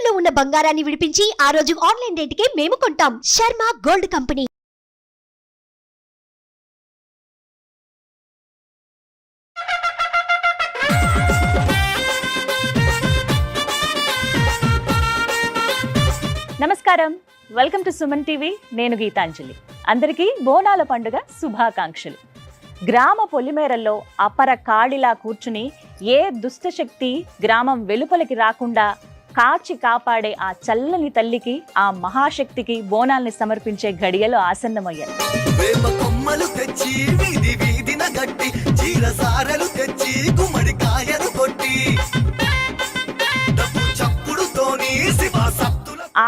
తాకట్టులో ఉన్న బంగారాన్ని విడిపించి ఆ రోజు ఆన్లైన్ రేటుకే మేము కొంటాం. Sharma gold company. నమస్కారం, వెల్కమ్ టు సుమన్ టీవీ. నేను గీతాంజలి. అందరికీ బోనాల పండుగ శుభాకాంక్షలు. గ్రామ పొలిమేరల్లో అపర కాళిలా కూర్చుని ఏ దుష్టశక్తి గ్రామం వెలుపలికి రాకుండా కాచి కాపాడే ఆ చల్లని తల్లికి, ఆ మహాశక్తికి బోనాల్ని సమర్పించే గడియలు ఆసన్నమయ్యాయి.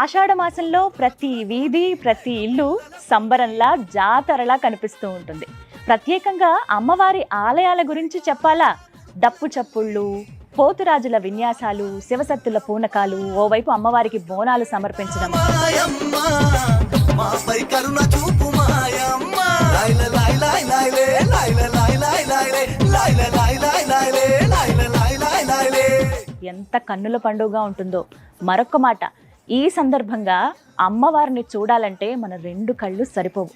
ఆషాఢ మాసంలో ప్రతి వీధి, ప్రతి ఇల్లు సంబరంలా, జాతరలా కనిపిస్తూ ఉంటుంది. ప్రత్యేకంగా అమ్మవారి ఆలయాల గురించి చెప్పాలా? డప్పు చప్పుళ్ళు, పోతురాజుల విన్యాసాలు, శివసత్తుల పూనకాలు, ఓవైపు అమ్మవారికి బోనాలు సమర్పించడం. ఎంత కన్నుల పండుగగా ఉంటుందో. మరొక మాట, ఈ సందర్భంగా అమ్మవారిని చూడాలంటే మన రెండు కళ్ళు సరిపోవు.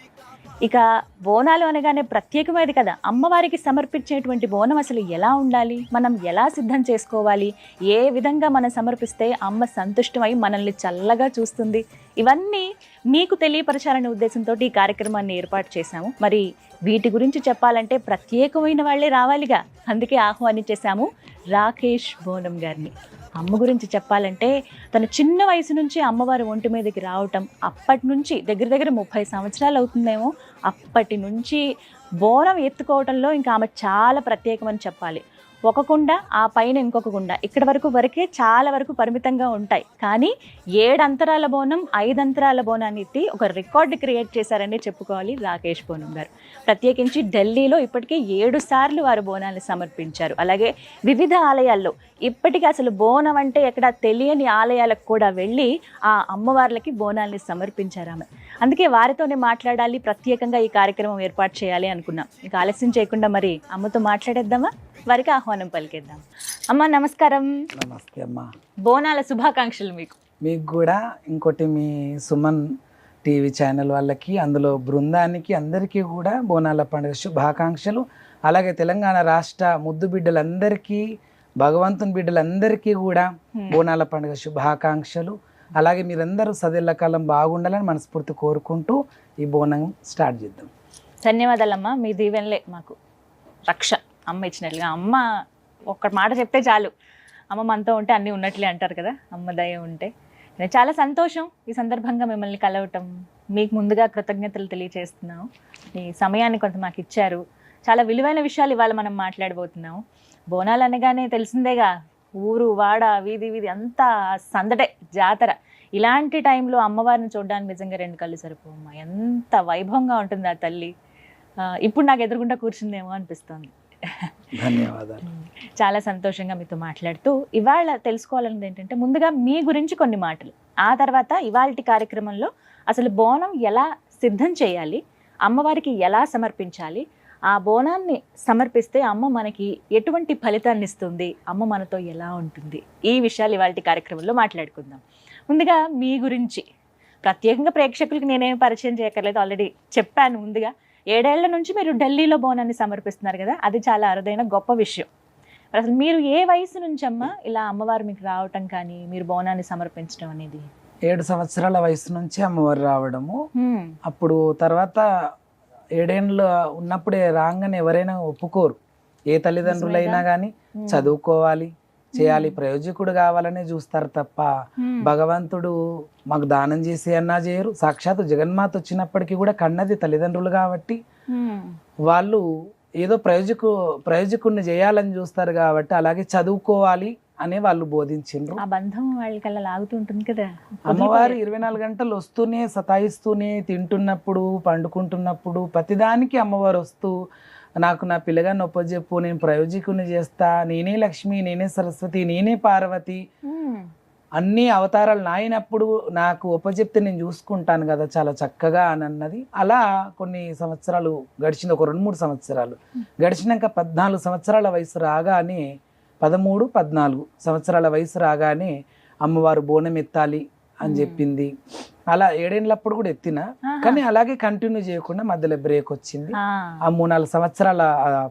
ఇక బోనాలు అనగానే ప్రత్యేకమైనది కదా. అమ్మవారికి సమర్పించేటువంటి బోనం అసలు ఎలా ఉండాలి, మనం ఎలా సిద్ధం చేసుకోవాలి, ఏ విధంగా మనం సమర్పిస్తే అమ్మ సంతుష్టమై మనల్ని చల్లగా చూస్తుంది, ఇవన్నీ మీకు తెలియపరచాలనే ఉద్దేశంతో ఈ కార్యక్రమాన్ని ఏర్పాటు చేశాము. మరి వీటి గురించి చెప్పాలంటే ప్రత్యేకమైన వాళ్ళే రావాలిగా, అందుకే ఆహ్వానించేశాము రాకేష్ బోనం గారిని. అమ్మ గురించి చెప్పాలంటే తన చిన్న వయసు నుంచి అమ్మవారి ఒంటి మీదకి రావటం, అప్పటి నుంచి దగ్గర దగ్గర 30 సంవత్సరాలు అవుతుందేమో, అప్పటి నుంచి బోనం ఎత్తుకోవటంలో ఇంకా ఆమె చాలా ప్రత్యేకమని చెప్పాలి. ఒక కుండ, ఆ పైన ఇంకొక కుండ, ఇక్కడి వరకే చాలా వరకు పరిమితంగా ఉంటాయి. కానీ 7 అంతరాల బోనం, 5 అంతరాల బోనాన్ని ఎత్తి ఒక రికార్డు క్రియేట్ చేశారని చెప్పుకోవాలి రాకేష్ బోనం గారు. ప్రత్యేకించి ఢిల్లీలో ఇప్పటికే 7 సార్లు వారు బోనాన్ని సమర్పించారు. అలాగే వివిధ ఆలయాల్లో ఇప్పటికీ అసలు బోనం అంటే ఎక్కడ తెలియని ఆలయాలకు కూడా వెళ్ళి ఆ అమ్మవార్లకి బోనాల్ని సమర్పించారు ఆమె. అందుకే వారితోనే మాట్లాడాలి, ప్రత్యేకంగా ఈ కార్యక్రమం ఏర్పాటు చేయాలి అనుకున్నాం. ఇక ఆలస్యం చేయకుండా మరి అమ్మతో మాట్లాడేద్దామా? వారికి ఆహ్వానం పలికేద్దాం. అమ్మ నమస్కారం. నమస్తే అమ్మ. బోనాల శుభాకాంక్షలు మీకు కూడా. ఇంకోటి మీ సుమన్ టీవీ ఛానల్ వాళ్ళకి, అందులో బృందానికి అందరికీ కూడా బోనాల పండుగ శుభాకాంక్షలు. అలాగే తెలంగాణ రాష్ట్ర ముద్దు బిడ్డలందరికీ, భగవంతుని బిడ్డలందరికీ కూడా బోనాల పండుగ శుభాకాంక్షలు. అలాగే మీరందరూ సదేళ్ల కాలం బాగుండాలని మనస్ఫూర్తి కోరుకుంటూ ఈ బోనం స్టార్ట్ చేద్దాం. ధన్యవాదాలమ్మా. మీ దీవెనలే మాకు రక్ష. అమ్మ ఇచ్చినట్లుగా, అమ్మ ఒక్క మాట చెప్తే చాలు, అమ్మ మనతో ఉంటే అన్నీ ఉన్నట్లే అంటారు కదా, అమ్మ దయ ఉంటే. చాలా సంతోషం ఈ సందర్భంగా మిమ్మల్ని కలవటం. మీకు ముందుగా కృతజ్ఞతలు తెలియజేస్తున్నాము. మీ సమయాన్ని కొంత మాకు ఇచ్చారు. చాలా విలువైన విషయాలు ఇవాళ మనం మాట్లాడబోతున్నాము. బోనాలు అనగానే తెలిసిందేగా, ఊరు వాడ వీధి వీధి అంతా సందడే, జాతర. ఇలాంటి టైంలో అమ్మవారిని చూడడానికి నిజంగా 2 కళ్ళు సరిపోమ్మా. ఎంత వైభవంగా ఉంటుంది ఆ తల్లి. ఇప్పుడు నాకు ఎదురుగుండా కూర్చుందేమో అనిపిస్తుంది. ధన్యవాదాలు. చాలా సంతోషంగా మీతో మాట్లాడుతూ ఇవాళ తెలుసుకోవాలన్నది ఏంటంటే, ముందుగా మీ గురించి కొన్ని మాటలు, ఆ తర్వాత ఇవాళ కార్యక్రమంలో అసలు బోనం ఎలా సిద్ధం చేయాలి, అమ్మవారికి ఎలా సమర్పించాలి, ఆ బోనాన్ని సమర్పిస్తే అమ్మ మనకి ఎటువంటి ఫలితాన్ని ఇస్తుంది, అమ్మ మనతో ఎలా ఉంటుంది, ఈ విషయాలు ఇవాళ కార్యక్రమంలో మాట్లాడుకుందాం. ముందుగా మీ గురించి ప్రత్యేకంగా ప్రేక్షకులకి నేనేం పరిచయం చేయక్కర్లేదు, ఆల్రెడీ చెప్పాను. ముందుగా 7 ఏళ్ల నుంచి మీరు ఢిల్లీలో బోనాన్ని సమర్పిస్తున్నారు కదా, అది చాలా అరుదైన గొప్ప విషయం. అసలు మీరు ఏ వయసు నుంచి అమ్మ ఇలా అమ్మవారు మీకు రావటం కానీ, మీరు బోనాన్ని సమర్పించడం అనేది? 7 సంవత్సరాల వయసు నుంచి అమ్మవారు రావడము. అప్పుడు తర్వాత 7 ఏళ్ళు ఉన్నప్పుడే రాగానే ఎవరైనా ఒప్పుకోరు. ఏ తల్లిదండ్రులైనా కానీ చదువుకోవాలి, చేయాలి, ప్రయోజకుడు కావాలనే చూస్తారు తప్ప భగవంతుడు మాకు దానం చేసి అన్నా చేయరు. సాక్షాత్తు జగన్మాత వచ్చినప్పటికీ కూడా కన్నది తల్లిదండ్రులు కాబట్టి వాళ్ళు ఏదో ప్రయోజకుడిని చేయాలని చూస్తారు కాబట్టి అలాగే చదువుకోవాలి అనే వాళ్ళు బోధించిండ్రు. ఆ బంధం వాళ్ళకల్లా లాగుతుంటుంది కదా. అమ్మవారు 24 గంటలు వస్తూనే, సతాయిస్తూనే, తింటున్నప్పుడు, పండుకుంటున్నప్పుడు ప్రతిదానికి అమ్మవారు వస్తూ, నాకు నా పిల్లగాన్ని ఒప్పజెప్పు, నేను ప్రయోజకుని చేస్తా, నేనే లక్ష్మి, నేనే సరస్వతి, నేనే పార్వతి, అన్ని అవతారాలు నాయనప్పుడు నాకు ఒప్పజెప్తే నేను చూసుకుంటాను కదా చాలా చక్కగా అని అన్నది. అలా కొన్ని సంవత్సరాలు గడిచింది, ఒక 2-3 సంవత్సరాలు గడిచినాక 14 సంవత్సరాల వయసు రాగానే, 13-14 సంవత్సరాల వయసు రాగానే అమ్మవారు బోనం ఎత్తాలి అని చెప్పింది. అలా 7 ఏళ్ళప్పుడు కూడా ఎత్తిన, కానీ అలాగే కంటిన్యూ చేయకుండా మధ్యలో బ్రేక్ వచ్చింది. ఆ 3-4 సంవత్సరాల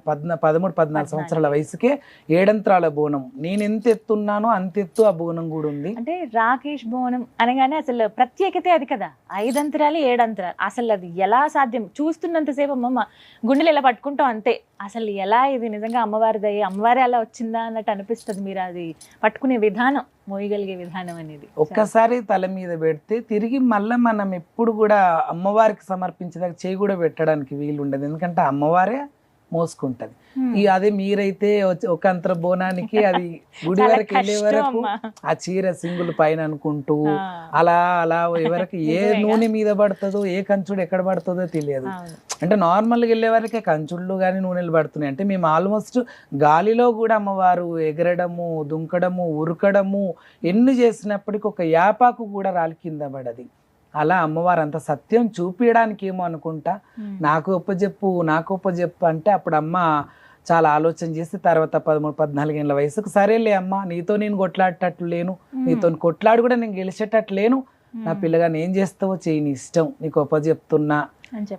13-14 సంవత్సరాల వయసుకే 7 అంతరాల బోనం, నేను ఎంత ఎత్తున్నానో అంత ఎత్తు ఆ బోనం కూడా ఉంది. అంటే రాకేష్ బోనం అనగానే అసలు ప్రత్యేకత అది కదా, 5 అంతరాలు 7 అంతరాలు, అసలు అది ఎలా సాధ్యం? చూస్తున్నంతసేపు అమ్మమ్మ గుండెలు ఎలా పట్టుకుంటాం అంతే, అసలు ఎలా ఇది నిజంగా అమ్మవారిది, అమ్మవారి అలా వచ్చిందా అన్నట్టు అనిపిస్తుంది. మీరు అది పట్టుకునే విధానం, మోయగలిగే విధానం అనేది ఒక్కసారి తల మీద పెడితే తిరిగి మళ్ళీ మనం ఎప్పుడు కూడా అమ్మవారికి సమర్పించేదాకా చేయి కూడా పెట్టడానికి వీలు ఉండదు, ఎందుకంటే అమ్మవారే మోసుకుంటది. అదే మీరైతే ఒక అంతర బోనానికి అది గుడి వరకు వెళ్ళే వరకు ఆ చీర సింగుల్ పైన అనుకుంటూ అలా అలా ఎవరికి ఏ నూనె మీద పడుతుందో ఏ కంచుడు ఎక్కడ పడుతుందో తెలియదు. అంటే నార్మల్గా వెళ్ళే వరకే కంచుళ్ళు కానీ నూనెలు పడుతున్నాయి. అంటే మేము ఆల్మోస్ట్ గాలిలో కూడా అమ్మవారు ఎగరడము, దుంకడము, ఉరకడము ఎన్ని చేసినప్పటికీ ఒక యాపాకు కూడా రాలి కింద పడది. అలా అమ్మవారు అంత సత్యం చూపించడానికి ఏమో అనుకుంటా, నాకు ఒప్పజెప్పు అంటే అప్పుడు అమ్మ చాలా ఆలోచన చేసి తర్వాత 13-14 ఏళ్ళ వయసుకు సరేలే అమ్మ, నీతో నేను కొట్లాడేటట్లు లేను, నీతో కొట్లాడి కూడా నేను గెలిచేటట్లు లేను, నా పిల్లగాని ఏం చేస్తావో చేయి, నీ ఇష్టం, నీకు ఉపజెప్తున్నా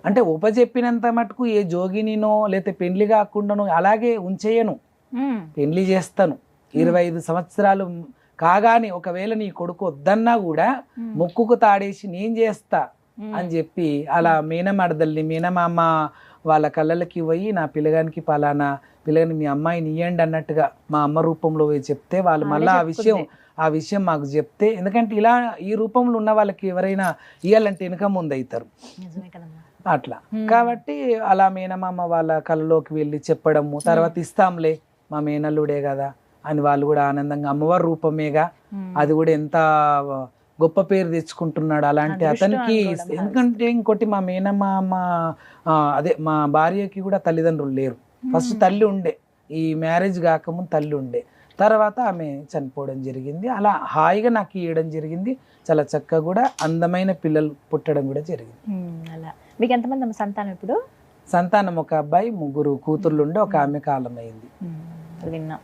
అంటే ఉపజెప్పినంత మటుకు ఏ జోగినినో లేకపోతే పెళ్లి కాకుండానో అలాగే ఉంచేయను, పెళ్లి చేస్తాను. 25 సంవత్సరాలు కాగాని ఒకవేళ నీ కొడుకు వద్దన్నా కూడా ముక్కుకు తాడేసి నేను చేస్తా అని చెప్పి అలా మేనమడదల్ని మేనమామ వాళ్ళ కళ్ళకి పోయి నా పిల్లగానికి పలానా పిల్లగాని మీ అమ్మాయిని ఇయ్యండి అన్నట్టుగా మా అమ్మ రూపంలో పోయి చెప్తే వాళ్ళు మళ్ళీ ఆ విషయం మాకు చెప్తే, ఎందుకంటే ఇలా ఈ రూపంలో ఉన్న వాళ్ళకి ఎవరైనా ఇయ్యాలంటే వెనుక ముందు అవుతారు అట్లా. కాబట్టి అలా మేనమామ వాళ్ళ కళ్ళలోకి వెళ్ళి చెప్పడము, తర్వాత ఇస్తాంలే మా మేనల్లుడే కదా అని వాళ్ళు కూడా ఆనందంగా, అమ్మవారి రూపమేగా అది కూడా ఎంత గొప్ప పేరు తెచ్చుకుంటున్నాడు అలాంటి అతనికి. ఎందుకంటే ఇంకోటి మా మేనమామ అదే మా భార్యకి కూడా తల్లిదండ్రులు లేరు. ఫస్ట్ తల్లి ఉండే, ఈ మ్యారేజ్ కాకముందు తల్లి ఉండే, తర్వాత ఆమె చనిపోవడం జరిగింది. అలా హాయిగా నాకు ఇవ్వడం జరిగింది, చాలా చక్కగా కూడా అందమైన పిల్లలు పుట్టడం కూడా జరిగింది. అలా మీకు ఎంతమంది సంతానం? ఇప్పుడు సంతానం ఒక అబ్బాయి, 3 కూతుర్లు ఉండే, ఒక ఆమె కాలం అయింది. విన్నాం.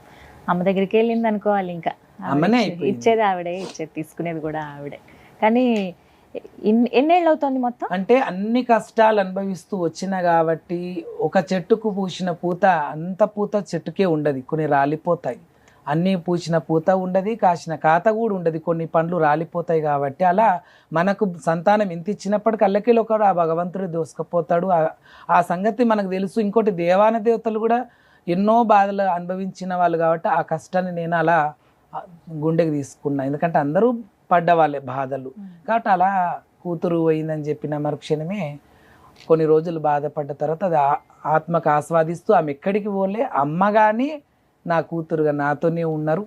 అమ్మ దగ్గరికి వెళ్ళింది అనుకోవాలి, ఇంకా ఇచ్చేది ఆవిడే, తీసుకునేది కూడా ఆవిడే. కానీ ఎన్నేళ్ళు అవుతుంది మొత్తం? అంటే అన్ని కష్టాలు అనుభవిస్తూ వచ్చిన కాబట్టి ఒక చెట్టుకు పూసిన పూత అంత పూత చెట్టుకే ఉండదు, కొన్ని రాలిపోతాయి. అన్నీ పూసిన పూత ఉండదు, కాసిన కాత కూడా ఉండదు, కొన్ని పండ్లు రాలిపోతాయి. కాబట్టి అలా మనకు సంతానం ఎంత ఇచ్చినప్పటికీ అల్లకిలో ఒకడు ఆ భగవంతుడు దోసుకపోతాడు, ఆ సంగతి మనకు తెలుసు. ఇంకోటి దేవాన దేవతలు కూడా ఎన్నో బాధలు అనుభవించిన వాళ్ళు కాబట్టి ఆ కష్టాన్ని నేను అలా గుండెకి తీసుకున్నా, ఎందుకంటే అందరూ పడ్డవాళ్ళే బాధలు. కాబట్టి అలా కూతురు పోయిందని చెప్పిన మరుక్షణమే కొన్ని రోజులు బాధపడ్డ తర్వాత అది ఆత్మకు ఆస్వాదిస్తూ ఆమె ఎక్కడికి పోలే, అమ్మ కానీ నా కూతురుగా నాతోనే ఉన్నారు.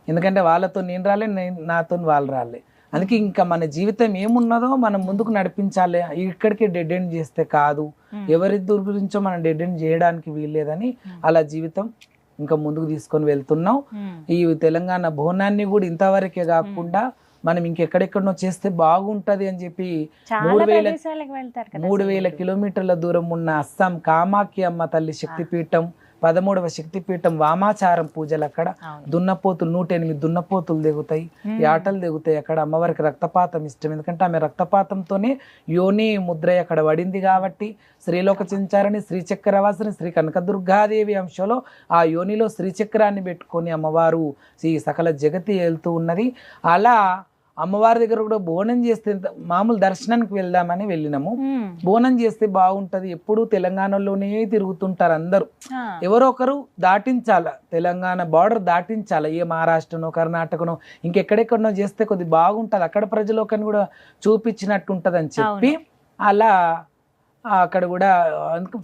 ఎందుకంటే వాళ్ళతో నేను రాలే, నాతో వాళ్ళు రాలే. అందుకే ఇంకా మన జీవితం ఏమున్నదో మనం ముందుకు నడిపించాలి, ఇక్కడికి డెడ్ ఎండ్ చేస్తే కాదు, ఎవరి గురించో మనం డెడ్ ఎండ్ చేయడానికి వీల్లేదని అలా జీవితం ఇంకా ముందుకు తీసుకొని వెళ్తున్నాం. ఈ తెలంగాణ బోనాన్ని కూడా ఇంతవరకే కాకుండా మనం ఇంకెక్కడెక్కడనో చేస్తే బాగుంటది అని చెప్పి 3000 కిలోమీటర్ల దూరం ఉన్న అస్సాం కామాఖ్య అమ్మ తల్లి శక్తిపీఠం, 13వ శక్తిపీఠం వామాచారం పూజలు, అక్కడ దున్నపోతులు 108 దున్నపోతులు దిగుతాయి, యాటలు దిగుతాయి. అక్కడ అమ్మవారికి రక్తపాతం ఇష్టం, ఎందుకంటే ఆమె రక్తపాతంతోనే యోని ముద్ర అక్కడ పడింది. కాబట్టి శ్రీలోక చించారని శ్రీచక్రవాసిని శ్రీ కనకదుర్గాదేవి అంశంలో ఆ యోనిలో శ్రీచక్రాన్ని పెట్టుకొని అమ్మవారు ఈ సకల జగతి వెళ్తూ ఉన్నది. అలా అమ్మవారి దగ్గర కూడా బోనం చేస్తే, మామూలు దర్శనానికి వెళ్దామని వెళ్ళినాము, బోనం చేస్తే బాగుంటది. ఎప్పుడు తెలంగాణలోనే తిరుగుతుంటారు అందరూ, ఎవరో ఒకరు దాటించాల, తెలంగాణ బార్డర్ దాటించాల, ఏ మహారాష్ట్రనో కర్ణాటకనో ఇంకెక్కడెక్కడనో చేస్తే కొద్ది బాగుంటది, అక్కడ ప్రజలోకని కూడా చూపించినట్టు ఉంటది అని చెప్పి అలా అక్కడ కూడా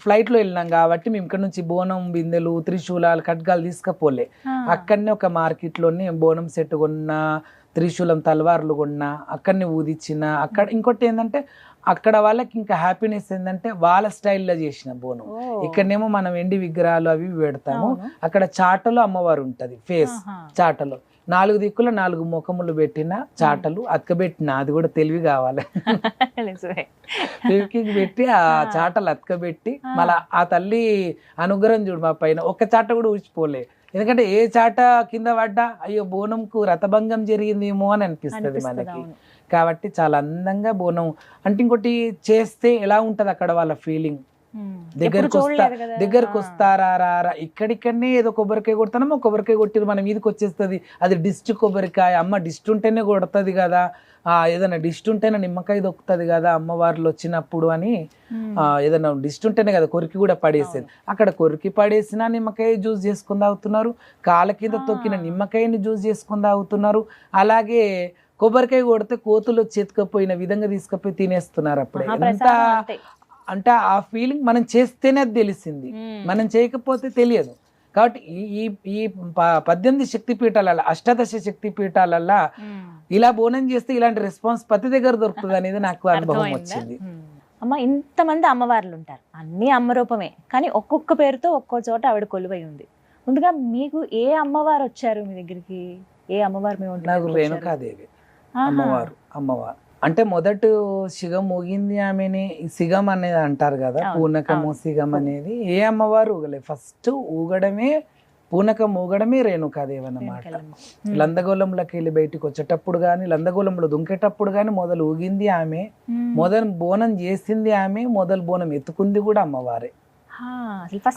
ఫ్లైట్లో వెళ్ళినాం. కాబట్టి మేము ఇక్కడ నుంచి బోనం బిందెలు, త్రిశూలాలు, ఖడ్గాలు తీసుకపోలే, అక్కడనే ఒక మార్కెట్లోనే బోనం సెట్ కొన్నా, త్రిశూలం తలవార్లు కొన్నా, అక్కడనే ఊదిచ్చిన. అక్కడ ఇంకోటి ఏంటంటే అక్కడ వాళ్ళకి ఇంకా హ్యాపీనెస్ ఏంటంటే వాళ్ళ స్టైల్లో చేసిన బోనం. ఇక్కడనేమో మనం ఎండి విగ్రహాలు అవి పెడతాము, అక్కడ చాటలో అమ్మవారు ఉంటది, ఫేస్ చాటలో 4 దిక్కుల 4 ముఖములు పెట్టిన చాటలు అతకబెట్టిన, అది కూడా తెలివి కావాలి, పెట్టి ఆ చాటలు అతకబెట్టి మళ్ళా ఆ తల్లి అనుగ్రహం చూడు మా పైన, ఒక్క చాట కూడా ఊచిపోలే, ఎందుకంటే ఏ చాట కింద పడ్డా అయ్యో బోనంకు రథభంగం జరిగిందేమో అని అనిపిస్తుంది మనకి. కాబట్టి చాలా అందంగా బోనం అంటే ఇంకోటి చేస్తే ఎలా ఉంటది అక్కడ వాళ్ళ ఫీలింగ్, దగ్గరకు వస్తారా రారా, ఇక్కడిక్కడనే ఏదో కొబ్బరికాయ కొడతానో కొబ్బరికాయ కొట్టిరు మన మీదకి వచ్చేస్తుంది, అది డిస్ట్ కొబ్బరికాయ, అమ్మ డిస్ట్ ఉంటేనే కొడుతుంది కదా, ఏదైనా డిస్ట్ ఉంటేనే నిమ్మకాయ దొక్కుతుంది కదా అమ్మవార్లు వచ్చినప్పుడు అని, ఏదైనా డిస్ట్ ఉంటేనే కదా కొరికి కూడా పడేసేది, అక్కడ కొరికి పడేసినా నిమ్మకాయ జ్యూస్ చేసుకుని తాగుతున్నారు, కాళ్ళ కింద తొక్కిన నిమ్మకాయని జ్యూస్ చేసుకుని తాగుతున్నారు. అలాగే కొబ్బరికాయ కొడితే కోతులు చేతుకపోయిన విధంగా తీసుకుపోయి తినేస్తున్నారు. అప్పుడే ఎంత అంటే ఆ ఫీలింగ్ మనం చేస్తేనే అది తెలిసింది, మనం చేయకపోతే తెలియదు. కాబట్టి ఈ ఈ 18 శక్తిపీఠాల అష్టాదశ శక్తిపీఠాలల్లో ఇలా బోనం చేస్తే ఇలాంటి రెస్పాన్స్ ప్రతి దగ్గర దొరుకుతుంది అనేది నాకు అనుభవం వచ్చింది. అమ్మ ఇంతమంది అమ్మవార్లు ఉంటారు, అన్ని అమ్మరూపమే, కానీ ఒక్కొక్క పేరుతో ఒక్కో చోట ఆవిడ కొలువై ఉంది. ముందుగా మీకు ఏ అమ్మవారు వచ్చారు మీ దగ్గరికి? ఏ అమ్మవారు మేము? నాకు రేణుకాదేవి అమ్మవారు అంటే మొదట సిగం ఊగింది ఆమెని, సిగం అనేది అంటారు కదా, పూనకము సిగం అనేది ఏ అమ్మవారు ఊగలే, ఫస్ట్ ఊగడమే పూనకం ఊగడమే రేణుకాదేవి అన్నమాట. లందగోళంలోకి వెళ్ళి బయటికి వచ్చేటప్పుడు కానీ లందగోళంలో దుంకేటప్పుడు కానీ మొదలు ఊగింది ఆమె, మొదలు బోనం చేసింది ఆమె, మొదలు బోనం ఎత్తుకుంది కూడా అమ్మవారే.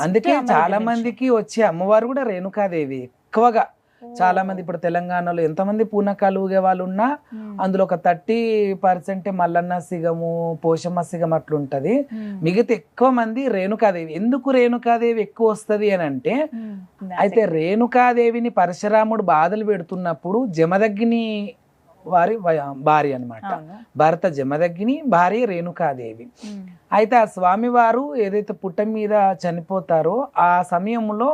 అందుకే చాలా మందికి వచ్చే అమ్మవారు కూడా రేణుకాదేవి ఎక్కువగా. చాలా మంది ఇప్పుడు తెలంగాణలో ఎంతమంది పూనకాలు ఊగే వాళ్ళు ఉన్నా అందులో ఒక 30% మల్లన్న సిగము, పోషమ్మ సిగం అట్లుంటది. మిగతా ఎక్కువ మంది రేణుకాదేవి. ఎందుకు రేణుకాదేవి ఎక్కువ వస్తది అని అంటే, అయితే రేణుకాదేవిని పరశురాముడు బాధలు పెడుతున్నప్పుడు జమదగ్ని వారి భార్య అన్నమాట, భర్త జమదగ్ని, భార్య రేణుకాదేవి. అయితే ఆ స్వామివారు ఏదైతే పుట్ట మీద చనిపోతారో ఆ సమయంలో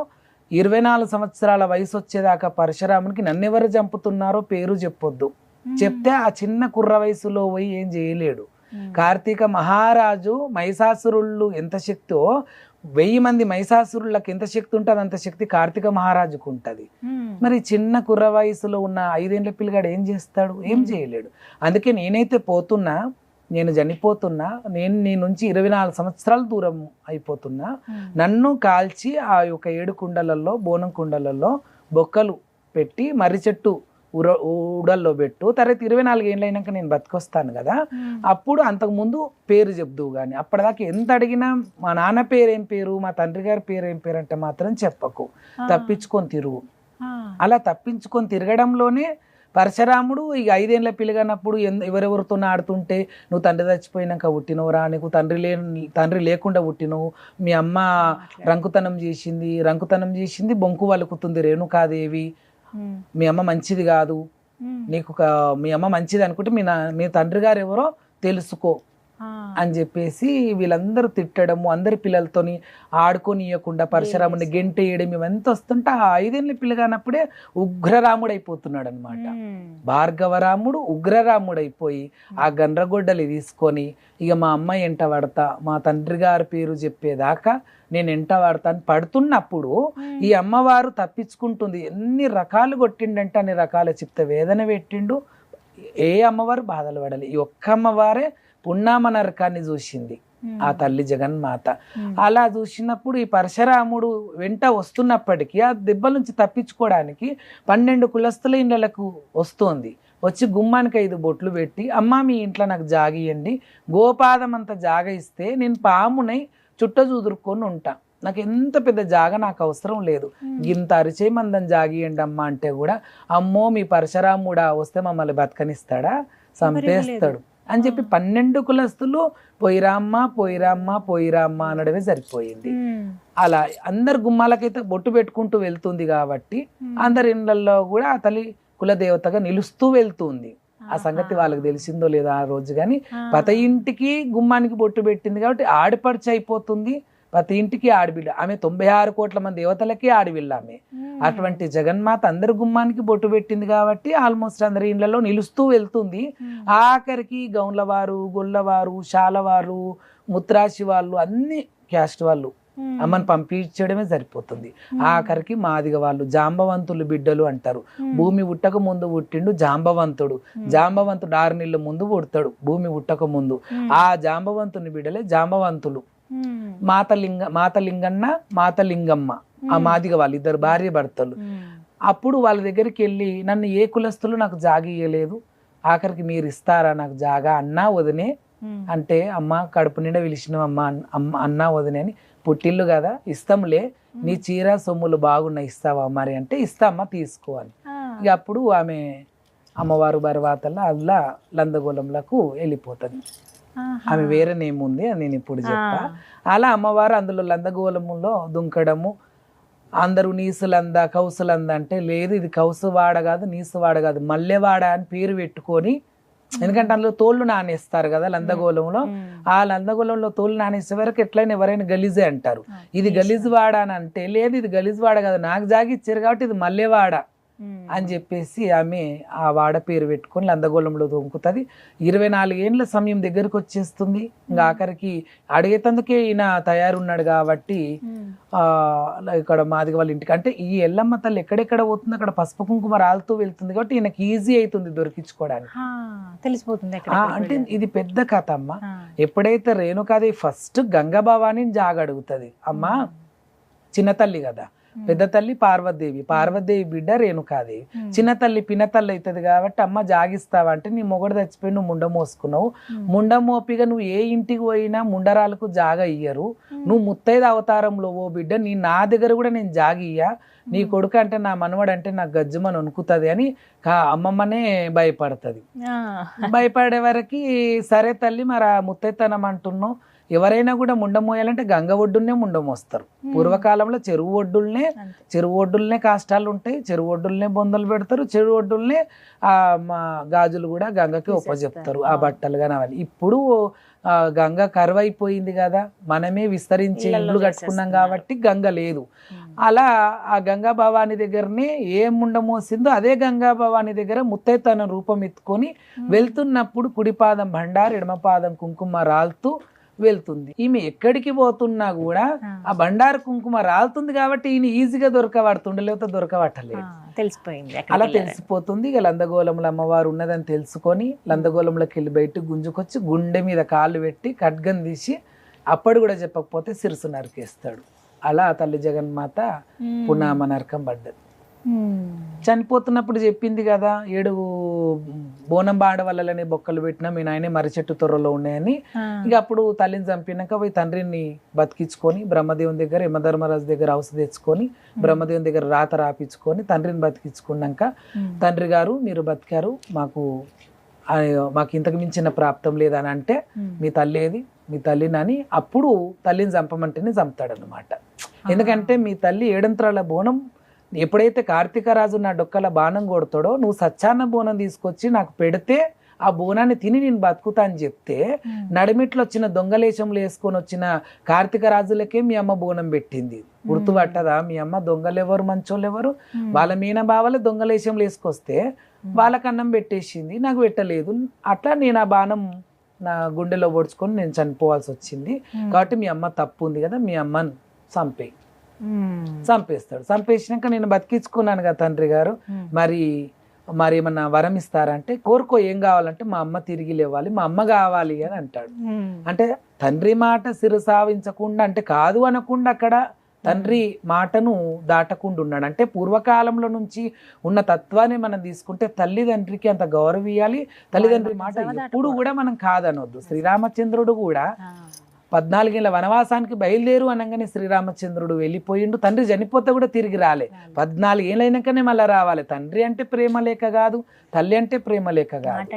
24 సంవత్సరాల వయసు వచ్చేదాకా పరశురామునికి నన్నెవరు చంపుతున్నారో పేరు చెప్పొద్దు, చెప్తే ఆ చిన్న కుర్ర వయసులో పోయి ఏం చేయలేడు. కార్తీక మహారాజు మహిషాసురుళ్ళు ఎంత శక్తో 1000 మంది మహిషాసురులకు ఎంత శక్తి ఉంటుంది అంత శక్తి కార్తీక మహారాజుకు ఉంటది. మరి చిన్న కుర్ర వయసులో ఉన్న 5 ఏళ్ల పిల్లగాడు ఏం చేస్తాడు? ఏం చేయలేడు. అందుకే నేనైతే పోతున్నా, నేను చనిపోతున్నా, నేను నీ నుంచి 24 సంవత్సరాలు దూరం అయిపోతున్నా, నన్ను కాల్చి ఆ యొక్క 7 కుండలలో బోనం కుండలలో బొక్కలు పెట్టి మర్రి చెట్టు ఊడల్లో పెట్టు, తర్వాత 24 ఏళ్ళు అయినాక నేను బతికొస్తాను కదా, అప్పుడు అంతకుముందు పేరు చెప్దువు కానీ అప్పటిదాకా ఎంత అడిగినా మా నాన్న పేరేం పేరు, మా తండ్రి గారి పేరు ఏం పేరు అంటే మాత్రం చెప్పకు, తప్పించుకొని తిరుగు. అలా తప్పించుకొని తిరగడంలోనే పరశురాముడు ఇక 5 ఏళ్ల పిల్లగానప్పుడు ఎవరెవరితో ఆడుతుంటే, నువ్వు తండ్రి చచ్చిపోయినాక పుట్టినవురా, నీకు తండ్రి లేకుండా పుట్టినవు, మీ అమ్మ రంకుతనం చేసింది బొంకు వలుకుతుంది రేణుకాదేవి, మీ అమ్మ మంచిది కాదు, నీకు మీ అమ్మ మంచిది అనుకుంటే మీ తండ్రి గారు ఎవరో తెలుసుకో అని చెప్పేసి వీళ్ళందరూ తిట్టడము, అందరి పిల్లలతోని ఆడుకోనియకుండా పరశురాముడిని గెంటేయడం ఇవంతా వస్తుంటే ఆ 5 ఏళ్ల పిల్లగానప్పుడే ఉగ్రరాముడు అయిపోతున్నాడు అనమాట. భార్గవరాముడు ఉగ్రరాముడు అయిపోయి ఆ గండ్రగొడ్డలి తీసుకొని ఇక మా అమ్మాయి ఎంట పడతా, మా తండ్రి గారి పేరు చెప్పేదాకా నేను ఎంట పడతా అని పడుతున్నప్పుడు ఈ అమ్మవారు తప్పించుకుంటుంది. ఎన్ని రకాలు కొట్టిండంటే అన్ని రకాల చిత్త వేదన పెట్టిండు. ఏ అమ్మవారు బాధలు పడాలి, ఈ ఒక్క అమ్మవారే పున్నామ నరకాన్ని చూసింది ఆ తల్లి జగన్మాత. అలా చూసినప్పుడు ఈ పరశురాముడు వెంట వస్తున్నప్పటికీ ఆ దెబ్బల నుంచి తప్పించుకోవడానికి 12 కులస్తుల ఇళ్ళకు వస్తోంది. వచ్చి గుమ్మానికి 5 బొట్లు పెట్టి, అమ్మ మీ ఇంట్లో నాకు జాగ ఇయ్యండి, గోపాదం అంత జాగ ఇస్తే నేను పామునై చుట్ట చూదురుకొని ఉంటా, నాకు ఎంత పెద్ద జాగ నాకు అవసరం లేదు, ఇంత అరిచే మందం జాగియండి అమ్మ అంటే కూడా, అమ్మో మీ పరశురాముడా వస్తే మమ్మల్ని బతకనిస్తాడా, చంపేస్తాడు అని చెప్పి 12 కులస్తులు పోయిరామ్మ అనడమే సరిపోయింది. అలా అందరు గుమ్మాలకైతే బొట్టు పెట్టుకుంటూ వెళ్తుంది కాబట్టి అందరి ఇళ్ళల్లో కూడా ఆ తల్లి కులదేవతగా నిలుస్తూ వెళ్తుంది. ఆ సంగతి వాళ్ళకి తెలిసిందో లేదో ఆ రోజు, కానీ ప్రతి ఇంటికి గుమ్మానికి బొట్టు పెట్టింది కాబట్టి ఆడపడిచి అయిపోతుంది. ప్రతి ఇంటికి ఆడబిడ్డ ఆమె, 96 కోట్ల మంది దేవతలకి ఆడబిడ్డ ఆమె. అటువంటి జగన్మాత అందరి గుమ్మానికి బొట్టు పెట్టింది కాబట్టి ఆల్మోస్ట్ అందరి ఇళ్లలో నిలుస్తూ వెళ్తుంది. ఆఖరికి గౌన్లవారు, గొల్లవారు, శాలవారు, ముత్రాశి వాళ్ళు, అన్ని క్యాస్ట్ వాళ్ళు అమ్మని పంపించడమే సరిపోతుంది. ఆఖరికి మాదిగ వాళ్ళు, జాంబవంతులు బిడ్డలు అంటారు. భూమి పుట్టక ముందు పుట్టిండు జాంబవంతుడు, 6 నెలల ముందు పుడతాడు భూమి పుట్టక ముందు. ఆ జాంబవంతుని బిడ్డలే జాంబవంతులు. మాతలింగన్న, మాతలింగమ్మ ఆ మాదిగ వాళ్ళు ఇద్దరు భార్య భర్తలు. అప్పుడు వాళ్ళ దగ్గరికి వెళ్ళి నన్ను ఏ కులస్తులు నాకు జాగా ఇయ్యలేదు, ఆఖరికి మీరు ఇస్తారా నాకు జాగా అన్నా వదినే అంటే, అమ్మ కడుపు నిండా పిలిచినావు అమ్మ అన్నా వదినే అని, పుట్టిల్లు కదా ఇస్తాంలే, నీ చీర సొమ్ములు బాగున్నాయి ఇస్తావా మరి అంటే, ఇస్తామ్మా తీసుకో అని. ఇక అప్పుడు ఆమె అమ్మవారు బర్వాతల అల్లా లందగోళంలకు వెళ్ళిపోతుంది. ఆమె వేరే నేమ్ ఉంది అని నేను ఇప్పుడు చెప్తా. అలా అమ్మవారు అందులో లందగోళములో దుంకడము, అందరూ నీసులంద కౌసులంద అంటే, లేదు ఇది కౌసువాడ కాదు నీసువాడ కాదు మల్లెవాడ అని పేరు పెట్టుకొని, ఎందుకంటే అందులో తోళ్ళు నానేస్తారు కదా లందగోళంలో, ఆ లందగోళంలో తోళ్ళు నానేసే వరకు ఎట్లయినా ఎవరైనా గలీజే అంటారు. ఇది గలీజు వాడ అని అంటే, లేదు ఇది గలీజు వాడ కాదు నాకు జాగిచ్చారు కాబట్టి ఇది మల్లెవాడ అని చెప్పేసి ఆమె ఆ వాడ పేరు పెట్టుకొని లందగోళంలో దొంకుతుంది. 24 ఏండ్ల సమయం దగ్గరకు వచ్చేస్తుంది. ఇంకా ఆఖరికి అడిగేతందుకే ఈయన తయారున్నాడు కాబట్టి ఇక్కడ మాదిగ వాళ్ళ ఇంటికి, అంటే ఈ ఎల్లమ్మ తల్లి ఎక్కడెక్కడ పోతుంది అక్కడ పసుపు కుంకుమ రాలుతూ వెళ్తుంది కాబట్టి ఈయనకి ఈజీ అవుతుంది దొరికించుకోవడానికి, తెలిసిపోతుంది. అంటే ఇది పెద్ద కథ అమ్మ. ఎప్పుడైతే రేణుకాదేవి ఫస్ట్ గంగా భవానిని జాగడుగుతుంది, అమ్మ చిన్న తల్లి కదా, పెద్ద తల్లి పార్వతీదేవి, పార్వతీదేవి బిడ్డ రేణుకాదేవి, చిన్న తల్లి పినతల్లి అవుతుంది కాబట్టి, అమ్మ జాగిస్తావా అంటే, నీ మొగడు చచ్చిపోయి నువ్వు ముండ మోసుకున్నావు, ముండ మోపిగా నువ్వు ఏ ఇంటికి పోయినా ముండరాలకు జాగ ఇయ్యరు, నువ్వు ముత్తైద అవతారంలో ఓ బిడ్డ నీ నా దగ్గర కూడా నేను జాగియ్యా, నీ కొడుకు అంటే నా మనవడు అంటే నాకు గజ్జమని వణుకుతుంది అని అమ్మమ్మనే భయపడుతుంది. భయపడే వరకు సరే తల్లి మరి ఆ ముత్తైతనం అంటున్నావు, ఎవరైనా కూడా ముండ మోయాలంటే గంగ ఒడ్డునే ముండ మోస్తారు. పూర్వకాలంలో చెరువు ఒడ్డులనే కాష్టాలు ఉంటాయి, చెరువు ఒడ్డులనే బొందలు పెడతారు, చెరువు ఒడ్డులనే గాజులు కూడా గంగకి ఉపజెప్తారు, ఆ బట్టలు కానీ అవన్నీ. ఇప్పుడు గంగ కరువైపోయింది కదా, మనమే విస్తరించే ఇల్లు కట్టుకున్నాం కాబట్టి గంగ లేదు. అలా ఆ గంగా భవాని దగ్గరనే ఏ ముండ మోసిందో అదే గంగా భవాని దగ్గర ముత్తైతనం రూపం ఎత్తుకొని వెళ్తున్నప్పుడు కుడిపాదం బండారు ఎడమపాదం కుంకుమ రాలుతూ వెళ్తుంది. ఈమె ఎక్కడికి పోతున్నా కూడా ఆ బండారు కుంకుమ రాలుతుంది కాబట్టి ఈయన ఈజీగా దొరకబడుతుండే, లేకపోతే దొరకబట్టలేదు, తెలిసిపోయింది. అలా తెలిసిపోతుంది. ఇక లందగోళంలో అమ్మవారు ఉన్నదని తెలుసుకొని లందగోళంలోకి వెళ్ళి బయటకు గుంజుకొచ్చి గుండె మీద కాళ్ళు పెట్టి ఖడ్గం తీసి, అప్పుడు కూడా చెప్పకపోతే సిరుసు నరికేస్తాడు. అలా తల్లి జగన్మాత పునామ నరకం పడ్డది. చనిపోతున్నప్పుడు చెప్పింది కదా, 7 బోనం బాడవల్లనే బొక్కలు పెట్టినా మీ నాయనే మర్రి చెట్టు తొర్రలో ఉన్నాయని. ఇక అప్పుడు తల్లిని చంపినాక పోయి తండ్రిని బతికించుకొని బ్రహ్మదేవుని దగ్గర యమధర్మరాజు దగ్గర ఔషధం తెచ్చుకొని బ్రహ్మదేవుని దగ్గర రాత రాపించుకొని తండ్రిని బతికించుకున్నాక, తండ్రి గారు మీరు బతికారు, మాకు ఇంతకు మించిన ప్రాప్తం లేదని అంటే, మీ తల్లి ఏది, మీ తల్లిని అని అప్పుడు తల్లిని చంపమంటేనే చంపుతాడనమాట. ఎందుకంటే మీ తల్లి 7 అంతరాల బోనం ఎప్పుడైతే కార్తీక రాజు నా డొక్కల బాణం కొడతాడో, నువ్వు సచ్చాన్న బోనం తీసుకొచ్చి నాకు పెడితే ఆ బోనాన్ని తిని నేను బతుకుతా అని చెప్తే, నడిమిట్లో వచ్చిన దొంగలేశంలు వేసుకొని వచ్చిన కార్తీక రాజులకే మీ అమ్మ బోనం పెట్టింది. గుర్తుపట్టదా? మీ అమ్మ దొంగలెవరు మంచోళ్ళు ఎవరు, వాళ్ళ మీన బావలే దొంగలేశంలు వేసుకొస్తే వాళ్ళకి అన్నం పెట్టేసింది, నాకు పెట్టలేదు. అట్లా నేను ఆ బాణం నా గుండెలో పొడుచుకొని నేను చనిపోవాల్సి వచ్చింది కాబట్టి మీ అమ్మ తప్పు ఉంది కదా, మీ అమ్మని చంపేస్తాడు. చంపేసినాక నేను బతికించుకున్నాను కదా తండ్రి గారు, మరి ఏమన్నా వరం ఇస్తారంటే, కోరుకో ఏం కావాలంటే మా అమ్మ తిరిగి లేవాలి, మా అమ్మ కావాలి అని అంటాడు. అంటే తండ్రి మాట శిరసావించకుండా, అంటే కాదు అనకుండా అక్కడ తండ్రి మాటను దాటకుండా ఉన్నాడు. అంటే పూర్వకాలంలో నుంచి ఉన్న తత్వాన్ని మనం తీసుకుంటే తల్లిదండ్రికి అంత గౌరవం ఇవ్వాలి, తల్లిదండ్రి మాట ఎప్పుడు కూడా మనం కాదనొద్దు. శ్రీరామచంద్రుడు కూడా 14 ఏళ్ళ వనవాసానికి బయలుదేరు అనగానే శ్రీరామచంద్రుడు వెళ్ళిపోయిండు. తండ్రి చనిపోతే కూడా తిరిగి రాలే, 14 ఏళ్ళైనాకనే మళ్ళీ రావాలి. తండ్రి అంటే ప్రేమ లేక కాదు, తల్లి అంటే ప్రేమ లేక కాదు,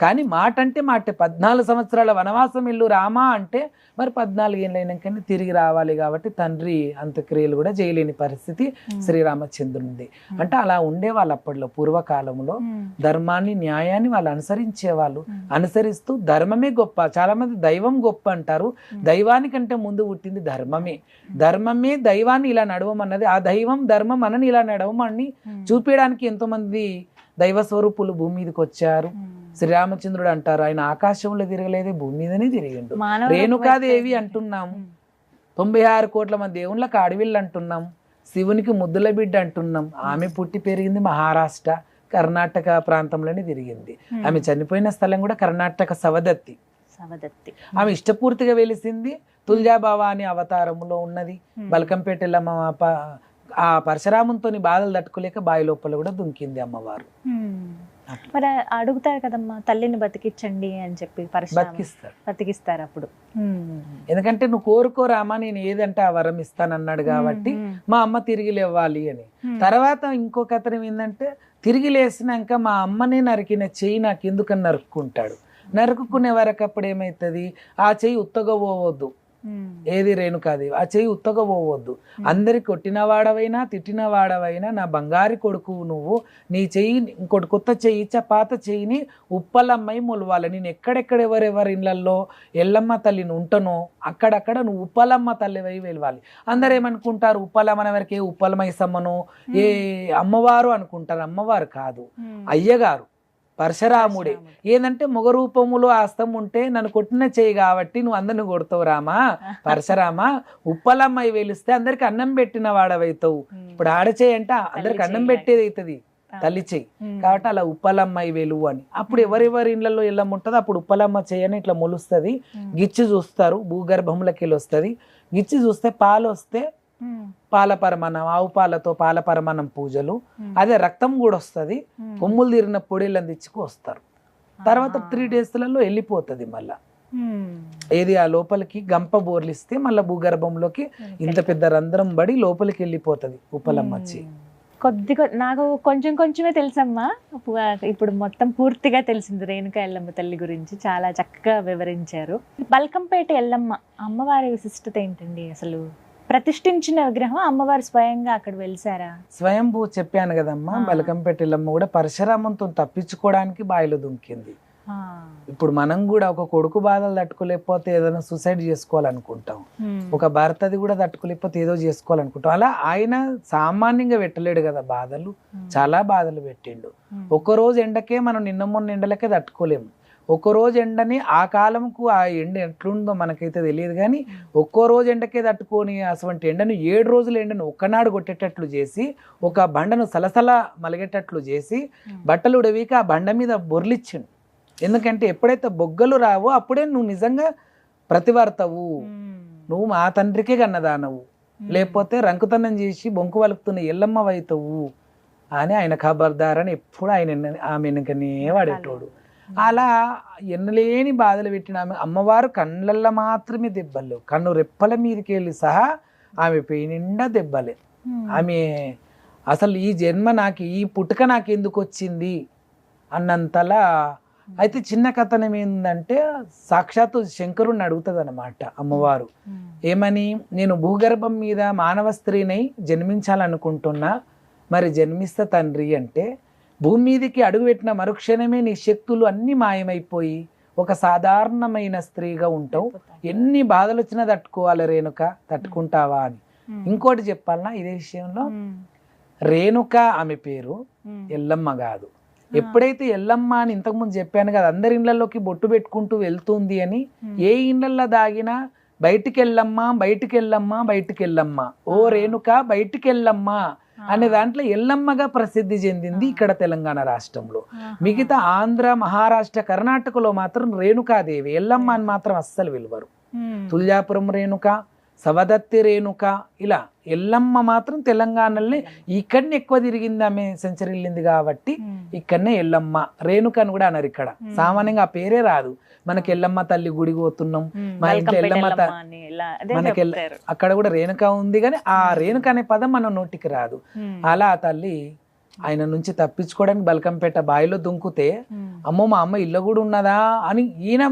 కానీ మాట అంటే మాట. 14 సంవత్సరాల వనవాసం వెళ్ళు రామా అంటే మరి 14 ఏళ్ళైనాకనే తిరిగి రావాలి. కాబట్టి తండ్రి అంత్యక్రియలు కూడా చేయలేని పరిస్థితి శ్రీరామచంద్రునిది. అంటే అలా ఉండేవాళ్ళు అప్పట్లో పూర్వకాలంలో. ధర్మాన్ని న్యాయాన్ని వాళ్ళు అనుసరించేవాళ్ళు. అనుసరిస్తూ ధర్మమే గొప్ప, చాలా మంది దైవం గొప్ప అంటారు, దైవానికంటే ముందు పుట్టింది ధర్మమే దైవాన్ని ఇలా నడవమన్నది. ఆ దైవం ధర్మం మనని ఇలా నడవమని చూపించడానికి ఎంతో మంది దైవ స్వరూపులు భూమి మీదకి వచ్చారు. శ్రీరామచంద్రుడు అంటారు, ఆయన ఆకాశంలో తిరగలేదే, భూమి మీదనే తిరిగిండు. రేణుకాదేవి అంటున్నాం, 96 కోట్ల మంది దేవుళ్ళకి అడవిళ్ళు అంటున్నాం, శివునికి ముద్దుల బిడ్డ అంటున్నాం. ఆమె పుట్టి పెరిగింది మహారాష్ట్ర కర్ణాటక ప్రాంతంలోనే తిరిగింది. ఆమె చనిపోయిన స్థలం కూడా కర్ణాటక సవదత్తి. సవదత్తి. ఆమె ఇష్టపూర్తిగా వెలిసింది తుల్జాభవాని అవతారములో ఉన్నది. బల్కంపేట ఎల్లమ్మ ఆ పరశురామంతోని బాధలు తట్టుకోలేక బావి లోపల కూడా దుంకింది అమ్మవారు. మరి అడుగుతారు కదమ్మా తల్లిని బతికించండి అని చెప్పి, బతికిస్తారు అప్పుడు. ఎందుకంటే నువ్వు కోరుకోరామా నేను ఏదంటే ఆ వరం ఇస్తానన్నాడు కాబట్టి మా అమ్మ తిరిగి లేవాలి అని. తర్వాత ఇంకో కథనం ఏంటంటే తిరిగి లేసినాక మా అమ్మనే నరికిన చెయ్యి నాకు ఎందుకని నరుక్కుంటాడు. నరుక్కునే వరకు అప్పుడు ఏమైతుంది, ఆ చెయ్యి ఉత్తగా పోవద్దు. ఏది రేణుకాదేవి, ఆ చెయ్యి ఉత్తగా పోవద్దు. అందరి కొట్టిన వాడవైనా తిట్టిన వాడవైనా నా బంగారు కొడుకు నువ్వు, నీ చెయ్యి ఇంకోటి కొత్త చెయ్యి ఇచ్చా, పాత చెయ్యిని ఉప్పలమ్మై మొలవాలి. నేను ఎక్కడెక్కడ ఎవరెవరి ఇళ్లలో ఎల్లమ్మ తల్లిని ఉంటానో అక్కడక్కడ నువ్వు ఉప్పలమ్మ తల్లివై వెలవాలి. అందరు ఏమనుకుంటారు, ఉప్పలమ్మ వరకే ఉప్పలమైసమ్మను ఏ అమ్మవారు అనుకుంటారు. అమ్మవారు కాదు, అయ్యగారు పరశురాముడే. ఏంటంటే మొగ రూపములో ఆస్తం ఉంటే నన్ను కొట్టిన చెయ్యి కాబట్టి నువ్వు అందరిని కొడతావు రామా. పరశురామా ఉప్పలమ్మాయి వెలిస్తే అందరికి అన్నం పెట్టిన వాడవైతావు. ఇప్పుడు ఆడచేయి అంటే అందరికి అన్నం పెట్టేది అవుతుంది తల్లి చెయ్యి కాబట్టి అలా ఉప్పలమ్మాయి వెలువు అని. అప్పుడు ఎవరెవరి ఇళ్లలో ఎల్లమ్మ ఉంటుందో అప్పుడు ఉప్పలమ్మ చెయ్యని ఇట్లా మొలుస్తుంది. గిచ్చి చూస్తారు, భూగర్భంలోకి వెళ్ళి వస్తుంది. గిచ్చి చూస్తే పాలు వస్తే పాల పరమాణం, ఆవు పాలతో పాల పరమాణం పూజలు. అదే రక్తం కూడా వస్తుంది. కొమ్ములు తీరిన పొడిలను తెచ్చుకు వస్తారు. తర్వాత 3 daysలలో వెళ్ళిపోతుంది మళ్ళా. ఏది ఆ లోపలికి గంప బోర్లిస్తే మళ్ళీ భూగర్భంలోకి ఇంత పెద్ద రంధ్రం పడి లోపలికి వెళ్ళిపోతుంది ఉప్పలమ్మచ్చి. కొద్దిగా నాకు కొంచెం కొంచెమే తెలుసమ్మా, ఇప్పుడు మొత్తం పూర్తిగా తెలిసింది రేణుకా ఎల్లమ్మ తల్లి గురించి. చాలా చక్కగా వివరించారు. బల్కంపేట ఎల్లమ్మ అమ్మవారి విశిష్టత ఏంటండి? అసలు ప్రతిష్ఠించిన విగ్రహం అమ్మవారు స్వయంగా అక్కడ వెలిసారా? స్వయంభూ చెప్పాను కదమ్మా. బల్కంపేట ఎల్లమ్మ కూడా పరశురామంతో తప్పించుకోవడానికి బావిలో దుంకింది. ఇప్పుడు మనం కూడా ఒక కొడుకు బాధలు తట్టుకోలేకపోతే ఏదైనా సూసైడ్ చేసుకోవాలనుకుంటాం, ఒక భర్తది కూడా తట్టుకోలేకపోతే ఏదో చేసుకోవాలనుకుంటాం. అలా ఆయన సామాన్యంగా పెట్టలేడు కదా బాధలు, చాలా బాధలు పెట్టిండు. ఒక్కరోజు ఎండకే మనం నిన్న మొన్న ఎండలకే తట్టుకోలేము. ఒక్కో రోజు ఎండని ఆ కాలంకు ఆ ఎండ ఎట్లుందో మనకైతే తెలియదు కానీ ఒక్కో రోజు ఎండకే తట్టుకొని అటువంటి ఎండను 7 రోజుల ఎండను ఒక్కనాడు కొట్టేటట్లు చేసి ఒక బండను సలసల మలిగేటట్లు చేసి బట్టలు ఉడవీక ఆ బండ మీద బొర్లిచ్చిండు. ఎందుకంటే ఎప్పుడైతే బొగ్గలు రావో అప్పుడే నువ్వు నిజంగా ప్రతివర్తవు, నువ్వు మా తండ్రికే కన్నదానవు, లేకపోతే రంకుతనం చేసి బొంకు వలుపుతున్న ఎల్లమ్మ వైతవు అని ఆయన ఖబర్దారని ఎప్పుడు ఆయన ఆమె వెనుకనే వాడేటోడు. అలా ఎన్నలేని బాధలు పెట్టిన ఆమె అమ్మవారు కళ్ళల్లో మాత్రమే దెబ్బలు, కన్ను రెప్పల మీదకి వెళ్ళి సహా ఆమె పెయి నిండా దెబ్బలే. ఆమె అసలు ఈ జన్మ నాకు, ఈ పుట్టుక నాకు ఎందుకు వచ్చింది అన్నంతలా. అయితే చిన్న కథనం ఏంటంటే సాక్షాత్తు శంకరుణ్ణి అడుగుతుంది అన్నమాట అమ్మవారు. ఏమని, నేను భూగర్భం మీద మానవ స్త్రీనై జన్మించాలనుకుంటున్నా, మరి జన్మిస్తా తండ్రి అంటే, భూమి మీదకి అడుగుపెట్టిన మరుక్షణమే నీ శక్తులు అన్ని మాయమైపోయి ఒక సాధారణమైన స్త్రీగా ఉంటావు, ఎన్ని బాధలు వచ్చినా తట్టుకోవాలి రేణుక, తట్టుకుంటావా అని. ఇంకోటి చెప్పాలన్నా ఇదే విషయంలో, రేణుక ఆమె పేరు, ఎల్లమ్మ కాదు. ఎప్పుడైతే ఎల్లమ్మ అని ఇంతకుముందు చెప్పాను కదా, అందరి ఇళ్లలోకి బొట్టు పెట్టుకుంటూ వెళ్తుంది అని, ఏ ఇళ్లల్లో దాగినా బయటికి వెళ్ళమ్మా బయటికి వెళ్ళమ్మా బయటికి వెళ్ళమ్మా, ఓ రేణుక బయటికి వెళ్ళమ్మా అనే దాంట్లో ఎల్లమ్మగా ప్రసిద్ధి చెందింది ఇక్కడ తెలంగాణ రాష్ట్రంలో. మిగతా ఆంధ్ర, మహారాష్ట్ర, కర్ణాటకలో మాత్రం రేణుకాదేవి, ఎల్లమ్మ అని మాత్రం అస్సలు పిలువరు. తుల్జాపురం రేణుక, సవదత్తి రేణుక, ఇలా ఎల్లమ్మ మాత్రం తెలంగాణలో ఇక్కడనే ఎక్కువ తిరిగింది, ఆమె సెంచరీ వెళ్ళింది కాబట్టి ఇక్కడనే ఎల్లమ్మ. రేణుక అని కూడా అన్నారు ఇక్కడ, సామాన్యంగా ఆ పేరే రాదు. మనకి ఎల్లమ్మ తల్లి గుడికి పోతున్నాం, మా ఇంట్లో ఎల్లమ్మ మనకి అక్కడ కూడా రేణుక ఉంది కానీ ఆ రేణుక అనే పదం మన నోటికి రాదు. అలా ఆ తల్లి ఆయన నుంచి తప్పించుకోవడానికి బల్కంపేట బావిలో దుంకుతే, అమ్మో మా అమ్మ ఇల్లు కూడా ఉన్నదా అని ఈయన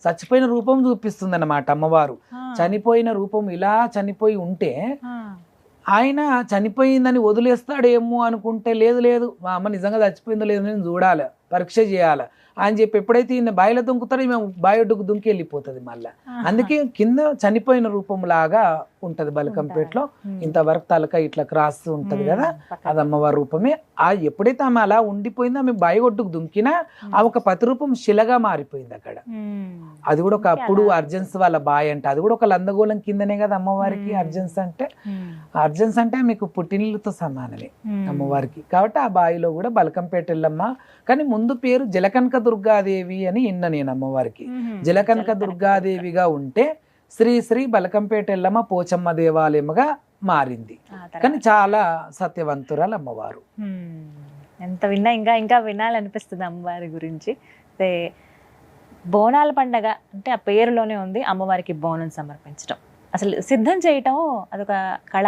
చచ్చిపోయిన రూపం చూపిస్తుంది అన్నమాట అమ్మవారు. చనిపోయిన రూపం ఇలా చనిపోయి ఉంటే ఆయన చనిపోయిందని వదిలేస్తాడేమో అనుకుంటే, లేదు లేదు మా అమ్మ నిజంగా చచ్చిపోయిందో లేదో నేను చూడాలి, పరీక్ష చేయాలి అని చెప్పి ఎప్పుడైతే ఈయన బావిలో దుంకుతాడో మేము బావి ఒడ్డుకు దుంకి వెళ్ళిపోతుంది మళ్ళీ. అందుకే కింద చనిపోయిన రూపం లాగా ఉంటది బల్కంపేటలో. ఇంతవరకు తలక ఇట్లా క్రాస్ ఉంటది కదా, అది అమ్మవారి రూపమే. ఆ ఎప్పుడైతే ఆమె అలా ఉండిపోయిందో, ఆమె బావి ఒడ్డుకు దుంకినా ఆ ఒక ప్రతిరూపం శిలగా మారిపోయింది అక్కడ. అది కూడా ఒక అప్పుడు అర్జెన్స్ వాళ్ళ బాయ్ అంటే, అది కూడా ఒక లందగోళం కిందనే కదా అమ్మవారికి అర్జెన్స్ అంటే. అర్జెన్స్ అంటే మీకు పుట్టినిళ్ళతో సమానమే అమ్మవారికి. కాబట్టి ఆ బావిలో కూడా బల్కంపేట ఎల్లమ్మ. కానీ ముందు పేరు జలకనక దుర్గాదేవి అని ఇన్న నేను అమ్మవారికి. జలకనక దుర్గాదేవిగా ఉంటే శ్రీ శ్రీ బలకంపేట ఎల్లమ్మ పోచమ్మ దేవాలయముగా మారింది. కానీ చాలా సత్యవంతురాలు అమ్మవారు. ఎంత విన్నా ఇంకా ఇంకా వినాలనిపిస్తుంది అమ్మవారి గురించి. అయితే బోనాల పండగ అంటే ఆ పేరులోనే ఉంది అమ్మవారికి బోనం సమర్పించడం. అసలు సిద్ధం చేయటం అదొక కళ,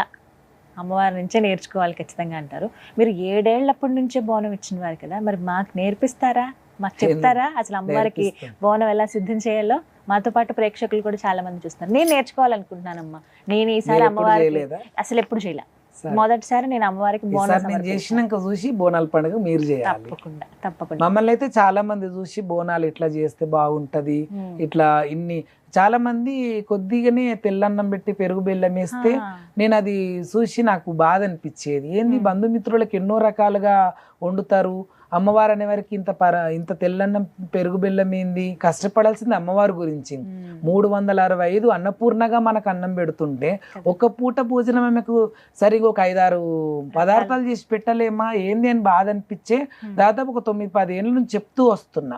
అమ్మవారి నుంచే నేర్చుకోవాలి ఖచ్చితంగా అంటారు. మీరు 7 ఏళ్లప్పటి నుంచే బోనం ఇచ్చిన వారు కదా, మరి మాకు నేర్పిస్తారా, మాకు చెప్తారా అసలు అమ్మవారికి బోనం ఎలా సిద్ధం చేయాలో? మాతో పాటు ప్రేక్షకులు కూడా చాలా మంది చూస్తున్నారు. నేను నేర్చుకోవాలనుకుంటున్నానమ్మా. నేను ఈసారి అమ్మవారికి అసలు ఎప్పుడు చేయలే, మొదటిసారి నేను అమ్మవారికి బోనం చేసినాక చూసి బోనాల పండుగ మీరు చేయాలి. తప్పకుండా. మమ్మల్ని అయితే చాలా మంది చూసి బోనాలు ఇట్లా చేస్తే బాగుంటది, ఇట్లా ఇన్ని చాలా మంది కొద్దిగానే తెల్లన్నం పెట్టి పెరుగు బెల్లం వేస్తే నేను అది చూసి నాకు బాధ అనిపించేది. ఏంది బంధుమిత్రులకు ఎన్నో రకాలుగా వండుతారు, అమ్మవారు అనేవారికి ఇంత తెల్లన్నం పెరుగు బెల్లం ఏంది, కష్టపడాల్సింది అమ్మవారి గురించి. 365 అన్నపూర్ణగా మనకు అన్నం పెడుతుంటే ఒక్క పూట భోజనం ఆమెకు సరిగా ఒక 5-6 పదార్థాలు చేసి పెట్టలేమా ఏంది అని బాధ అనిపించే దాదాపు ఒక 9-10 ఏళ్ళ నుంచి చెప్తూ వస్తున్నా.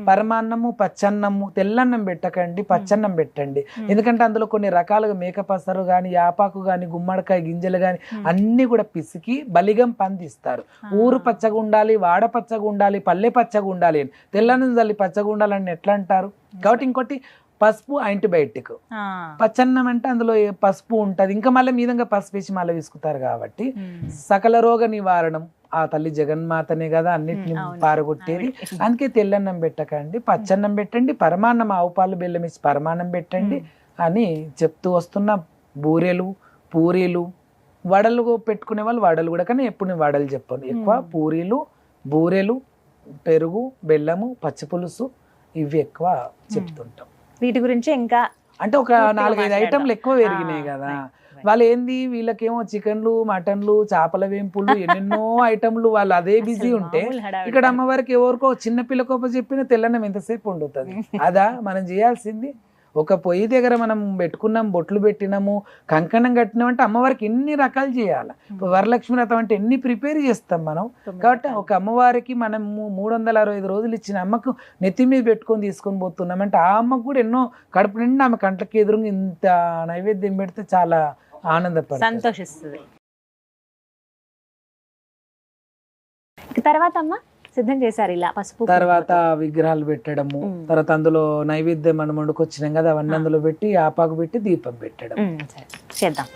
పరమాన్నము, పచ్చన్నము, తెల్లన్నం పెట్టకండి, పచ్చన్నం పెట్టండి. ఎందుకంటే అందులో కొన్ని రకాలుగా మేకపసరు కానీ, యాపాకు కానీ, గుమ్మడికాయ గింజలు కానీ అన్ని కూడా పిసికి బలిగం పందిస్తారు. ఊరు పచ్చగా ఉండాలి, వాడ పచ్చగా ఉండాలి, పల్లె పచ్చగా ఉండాలి అని, తెల్లన్నం చల్లి పచ్చగా ఉండాలని ఎట్లా అంటారు? కాబట్టి ఇంకోటి పసుపు యాంటీబయాటిక్, పచ్చన్నం అంటే అందులో పసుపు ఉంటది, ఇంకా మళ్ళీ మీదంగా పసుపు వేసి మళ్ళీ విసుకుతారు. కాబట్టి సకల రోగ నివారణం ఆ తల్లి జగన్మాతనే కదా అన్నిటిని పారగొట్టేది. అందుకే తెల్లన్నం పెట్టకండి, పచ్చన్నం పెట్టండి, పరమాన్నం ఆవు పాలు బెల్లం వేసి పరమాన్నం పెట్టండి అని చెప్తూ వస్తున్న. బూరెలు, పూరీలు, వడలు పెట్టుకునే వాళ్ళు వడలు కూడా, కానీ ఎప్పుడు నేను వడలు చెప్పాను. ఎక్కువ పూరీలు, బూరెలు, పెరుగు, బెల్లము, పచ్చిపులుసు ఇవి ఎక్కువ చెప్తుంటాం. వీటి గురించి ఇంకా అంటే ఒక 4-5 ఐటమ్లు ఎక్కువ పెరిగినాయి కదా. వాళ్ళు ఏంది వీళ్ళకేమో చికెన్లు, మటన్లు, చేపల వేంపులు, ఎన్నెన్నో ఐటమ్లు, వాళ్ళు అదే బిజీ ఉంటే ఇక్కడ అమ్మవారికి ఎవరికో చిన్న పిల్లకోప చెప్పిన తెల్లన్నం ఎంతసేపు వండుతుంది? అదా మనం చేయాల్సింది? ఒక పొయ్యి దగ్గర మనం పెట్టుకున్నాం, బొట్లు పెట్టినాము, కంకణం కట్టినాం అంటే అమ్మవారికి ఎన్ని రకాలు చేయాలి. వరలక్ష్మి వ్రతం అంటే ఎన్ని ప్రిపేర్ చేస్తాం మనం. కాబట్టి ఒక అమ్మవారికి మనం 365 రోజులు ఇచ్చిన అమ్మకు నెత్తి మీద పెట్టుకొని తీసుకొని పోతున్నాం అంటే ఆ అమ్మకు కూడా ఎన్నో కడుపు నిండా ఆమె కంటకి ఎదురుగా ఇంత నైవేద్యం పెడితే చాలా ఆనందపడుతుంది, సంతోషిస్తుంది. తర్వాత అమ్మ సిద్ధం చేశారు ఇలా పసుపు, తర్వాత విగ్రహాలు పెట్టడము, తర్వాత అందులో నైవేద్యం మనం వండుకొచ్చినాం కదా అవన్నీ అందులో పెట్టి ఆపాకు పెట్టి దీపం పెట్టడం చేద్దాం.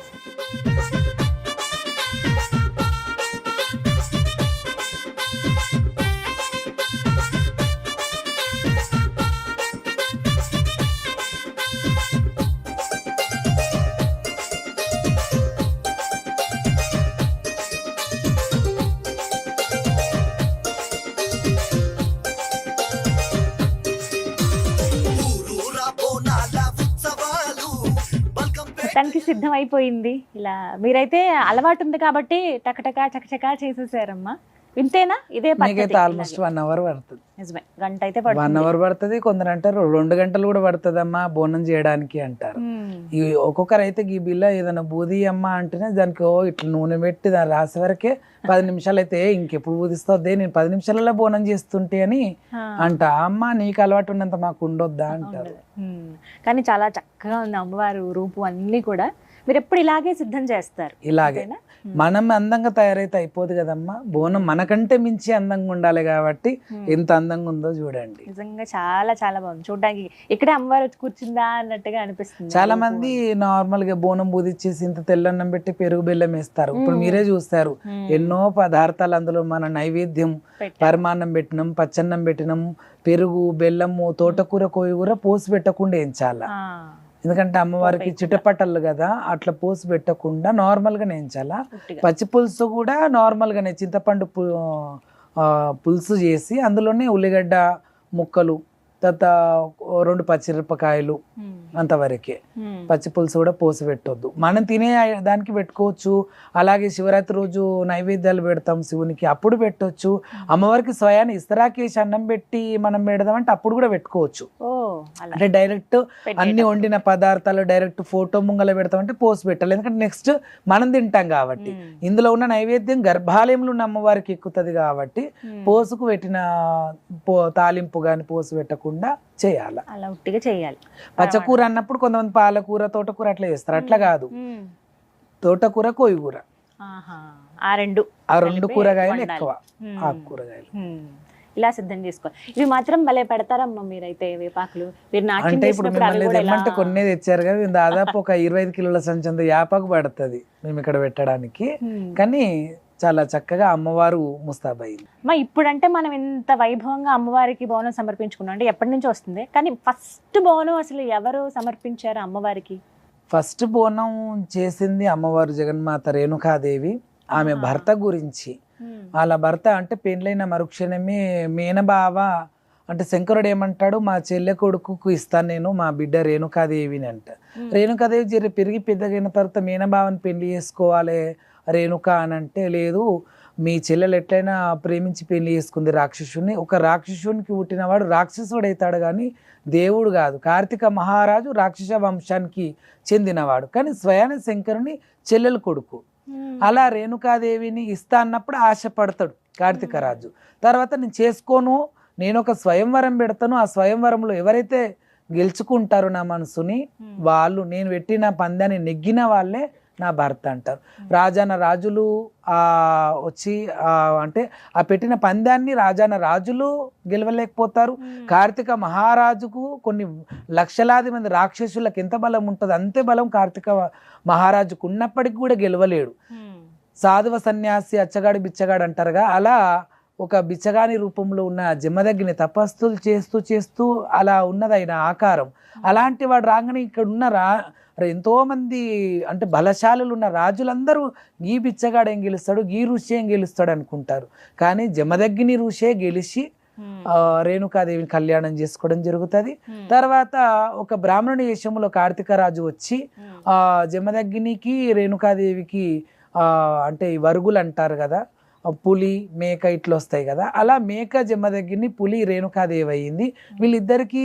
మొత్తానికి సిద్ధం అయిపోయింది. ఇలా మీరైతే అలవాటు ఉంది కాబట్టి టకటకా చకచకా చేసేసారమ్మా. ఇంతేనా? ఇదే పద్ధతి? ఆల్మోస్ట్ 1 అవర్ పడుతుంది. నిజమే, గంట అయితే 1 అవర్ పడుతుంది. కొందరు అంటారు 2 గంటలు కూడా పడుతుందమ్మా బోనం చేయడానికి అంటారు. ఈ ఒక్కొక్కరు అయితే ఈ బిల్ల ఏదైనా బూది అమ్మ అంటేనే దానికి ఇట్లా నూనె పెట్టి దాన్ని రాసే వరకే 10 నిమిషాలు అయితే ఇంకెప్పుడు బూదిస్తుంది, నేను 10 నిమిషాలలో బోనం చేస్తుంటే అని అంట. అమ్మ నీకు అలవాటు ఉన్నంత మాకు ఉండొద్దా అంటారు. కానీ చాలా చక్కగా ఉంది అమ్మవారు రూపు అన్ని కూడా. మీరు ఎప్పుడు ఇలాగే సిద్ధం చేస్తారు? ఇలాగే మనం అందంగా తయారైతే అయిపోదు కదమ్మా. బోనం మనకంటే మించి అందంగా ఉండాలి కాబట్టి ఎంత అందంగా ఉందో చూడండి. నిజంగా చాలా చాలా బాగుంది చూడడానికి. ఇక్కడే అమ్మవారు కూర్చుందా అన్నట్టుగా అనిపిస్తుంది. చాలా మంది నార్మల్ గా బోనం బూదిచ్చేసి ఇంత తెల్లన్నం పెట్టి పెరుగు బెల్లం వేస్తారు. ఇప్పుడు మీరే చూస్తారు ఎన్నో పదార్థాలు అందులో మన నైవేద్యం, పరమాన్నం పెట్టినాం, పచ్చన్నం పెట్టినాం, పెరుగు, బెల్లము, తోటకూర, కోయిగూర పోసి పెట్టకుండా ఏం చాలా. ఎందుకంటే అమ్మవారికి చిటపటలు కదా, అట్లా పోసి పెట్టకుండా నార్మల్ గా నేంచాలా. పచ్చి పులుసు కూడా నార్మల్ గానే చింతపండు పులుసు చేసి అందులోనే ఉల్లిగడ్డ ముక్కలు, తర్వాత 2 పచ్చిమిరపకాయలు అంతవరకే. పచ్చి పులుసు కూడా పోసి పెట్టొద్దు. మనం తినే దానికి పెట్టుకోవచ్చు. అలాగే శివరాత్రి రోజు నైవేద్యాలు పెడతాం శివునికి, అప్పుడు పెట్టొచ్చు. అమ్మవారికి స్వయాన్ని ఇస్తరాకేసి అన్నం పెట్టి మనం పెడదామంటే అప్పుడు కూడా పెట్టుకోవచ్చు. అలా అంటే డైరెక్ట్ అన్ని పెట్టేటప్పుడు. వండిన పదార్థాలు డైరెక్ట్ ఫోటో ముంగల పెడతామంటే పోసి పెట్టాలి, ఎందుకంటే నెక్స్ట్ మనం తింటాం కాబట్టి. ఇందులో ఉన్న నైవేద్యం గర్భాలయంలో ఉన్న అమ్మవారికి ఎక్కుతుంది కాబట్టి పోసుకు పెట్టిన తాలింపు గాని పోసు పెట్టకుండా చేయాలి. అలా ఉట్టిగా చేయాలి. పచ్చకూర అన్నప్పుడు కొంతమంది పాలకూర తోటకూర అట్లా చేస్తారు, అట్లా కాదు. తోటకూర కోయిగూర ఆ రెండు కూరగాయలు ఎక్కువ, ఆకుకూరగాయలు ఇలా సిద్ధం చేసుకోవాలి. ఇవి మాత్రం భలే పెడతారమ్మా మీరైతే వేపాకులు. మీరు నాట్యం అంటే ఇప్పుడు చేసినప్పుడు అవి మిమ్మల్ని కూడా ఇలా- తెమ్మంటే కొన్ని తెచ్చారు కదా, దాదాపు ఒక 25 కిలోల సంచంత యాపాకు పడుతుంది మేము ఇక్కడ పెట్టడానికి. కానీ చాలా చక్కగా అమ్మవారు ముస్తాబయింది. మా ఇప్పుడంటే మనం ఇంత వైభవంగా అమ్మవారికి బోనం సమర్పించుకున్నాం అంటే ఎప్పటి నుంచి వస్తుంది, కానీ ఫస్ట్ బోనం అసలు ఎవరు సమర్పించారు అమ్మవారికి? ఫస్ట్ బోనం చేసింది అమ్మవారు జగన్మాత రేణుకాదేవి. ఆమె భర్త గురించి, వాళ్ళ భర్త అంటే పెళ్ళైన మరుక్షణమే మేనబావ అంటే శంకరుడు ఏమంటాడు, మా చెల్లె కొడుకుకు ఇస్తాను నేను మా బిడ్డ రేణుకాదేవిని అంట. రేణుకాదేవి పెరిగి పెద్దగైన తర్వాత మేనబావని పెళ్లి చేసుకోవాలి రేణుక అని అంటే, లేదు మీ చెల్లెలు ఎట్లయినా ప్రేమించి పెళ్లి చేసుకుంది రాక్షసుని. ఒక రాక్షసునికి పుట్టినవాడు రాక్షసుడు అవుతాడు కానీ దేవుడు కాదు. కార్తీక మహారాజు రాక్షస వంశానికి చెందినవాడు, కానీ స్వయాన శంకరుని చెల్లెలు కొడుకు. అలా రేణుకాదేవిని ఇస్తా అన్నప్పుడు ఆశపడతాడు కార్తీక రాజు. తర్వాత నేను చేసుకోను, నేను ఒక స్వయంవరం పెడతాను, ఆ స్వయంవరంలో ఎవరైతే గెలుచుకుంటారో నా మనసుని వాళ్ళు, నేను పెట్టిన పందాన్ని నెగ్గిన వాళ్ళే నా భర్త అంటారు. రాజాన రాజులు వచ్చి అంటే ఆ పెట్టిన పందాన్ని రాజాన రాజులు గెలవలేకపోతారు. కార్తీక మహారాజుకు కొన్ని లక్షలాది మంది రాక్షసులకు ఎంత బలం ఉంటుంది అంతే బలం కార్తీక మహారాజుకు ఉన్నప్పటికీ కూడా గెలవలేడు. సాధువ సన్యాసి అచ్చగాడు బిచ్చగాడు అంటారుగా, అలా ఒక బిచ్చగాని రూపంలో ఉన్న జమదగ్ని తపస్సులు చేస్తూ చేస్తూ అలా ఉన్నది ఆయన ఆకారం. అలాంటి వాడు రాగానే ఇక్కడ ఉన్న ఎంతో మంది అంటే బలశాలులు ఉన్న రాజులందరూ ఈ బిచ్చగాడు ఏం గెలుస్తాడు, ఈ ఋషి ఏం గెలుస్తాడు అనుకుంటారు. కానీ జమదగ్ని ఋషే గెలిచి రేణుకాదేవిని కళ్యాణం చేసుకోవడం జరుగుతుంది. తర్వాత ఒక బ్రాహ్మణుని వేషంలో కార్తీక రాజు వచ్చి జమదగ్నికి రేణుకాదేవికి అంటే వరుగులు అంటారు కదా, పులి మేక ఇట్లా వస్తాయి కదా, అలా మేక జమదగ్ని పులి రేణుకాదేవి అయ్యింది. వీళ్ళిద్దరికీ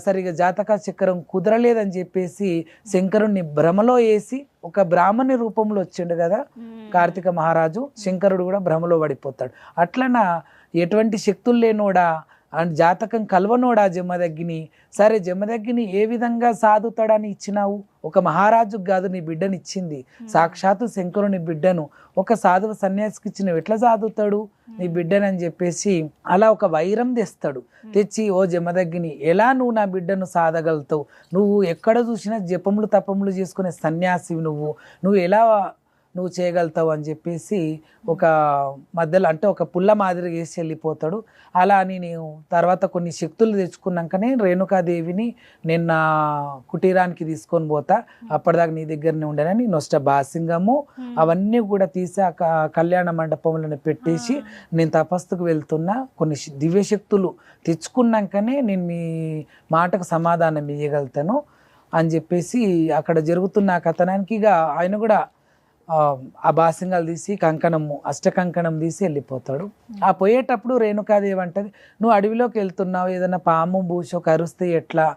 సరిగా జాతక చక్రం కుదరలేదని చెప్పేసి శంకరుణ్ణి భ్రమలో వేసి, ఒక బ్రాహ్మణి రూపంలో వచ్చిండు కదా కార్తీక మహారాజు, శంకరుడు కూడా భ్రమలో పడిపోతాడు. అట్లనా ఎటువంటి శక్తులు లేనోడా అండ్ జాతకం కలవనోడా జమదగ్ని. సరే జమదగ్ని ఏ విధంగా సాధుతాడని ఇచ్చినావు, ఒక మహారాజుకు కాదు నీ బిడ్డని ఇచ్చింది, సాక్షాత్తు శంకరుని బిడ్డను ఒక సాధువు సన్యాసికి ఇచ్చినవి ఎట్లా సాధుతాడు నీ బిడ్డనని చెప్పేసి అలా ఒక వైరం తెస్తాడు. తెచ్చి, ఓ జమదగ్ని ఎలా నువ్వు నా బిడ్డను సాధగలుగుతావు, నువ్వు ఎక్కడ చూసినా జపములు తపములు చేసుకునే సన్యాసివి, నువ్వు ఎలా నువ్వు చేయగలుగుతావు అని చెప్పేసి ఒక మధ్యలో అంటే ఒక పుల్ల మాదిరి వేసి వెళ్ళిపోతాడు. అలా అని నేను తర్వాత కొన్ని శక్తులు తెచ్చుకున్నాకనే రేణుకాదేవిని నేను నా కుటీరానికి తీసుకొని పోతా, అప్పటిదాకా నీ దగ్గరనే ఉండేనని నొష్ట బాసింగము అవన్నీ కూడా తీసి ఆ కళ్యాణ మండపంలో పెట్టేసి నేను తపస్సుకు వెళ్తున్నా, కొన్ని దివ్యశక్తులు తెచ్చుకున్నాకనే నేను మీ మాటకు సమాధానం ఇవ్వగలుగుతాను అని చెప్పేసి అక్కడ జరుగుతున్న కథనానికి ఇక ఆయన కూడా ఆ బాసింగాలు తీసి కంకణము అష్టకంకణం తీసి వెళ్ళిపోతాడు. ఆ పోయేటప్పుడు రేణుకాదేవి అంటది, నువ్వు అడవిలోకి వెళ్తున్నావు, ఏదైనా పాము బూషో కరుస్తే ఎట్లా,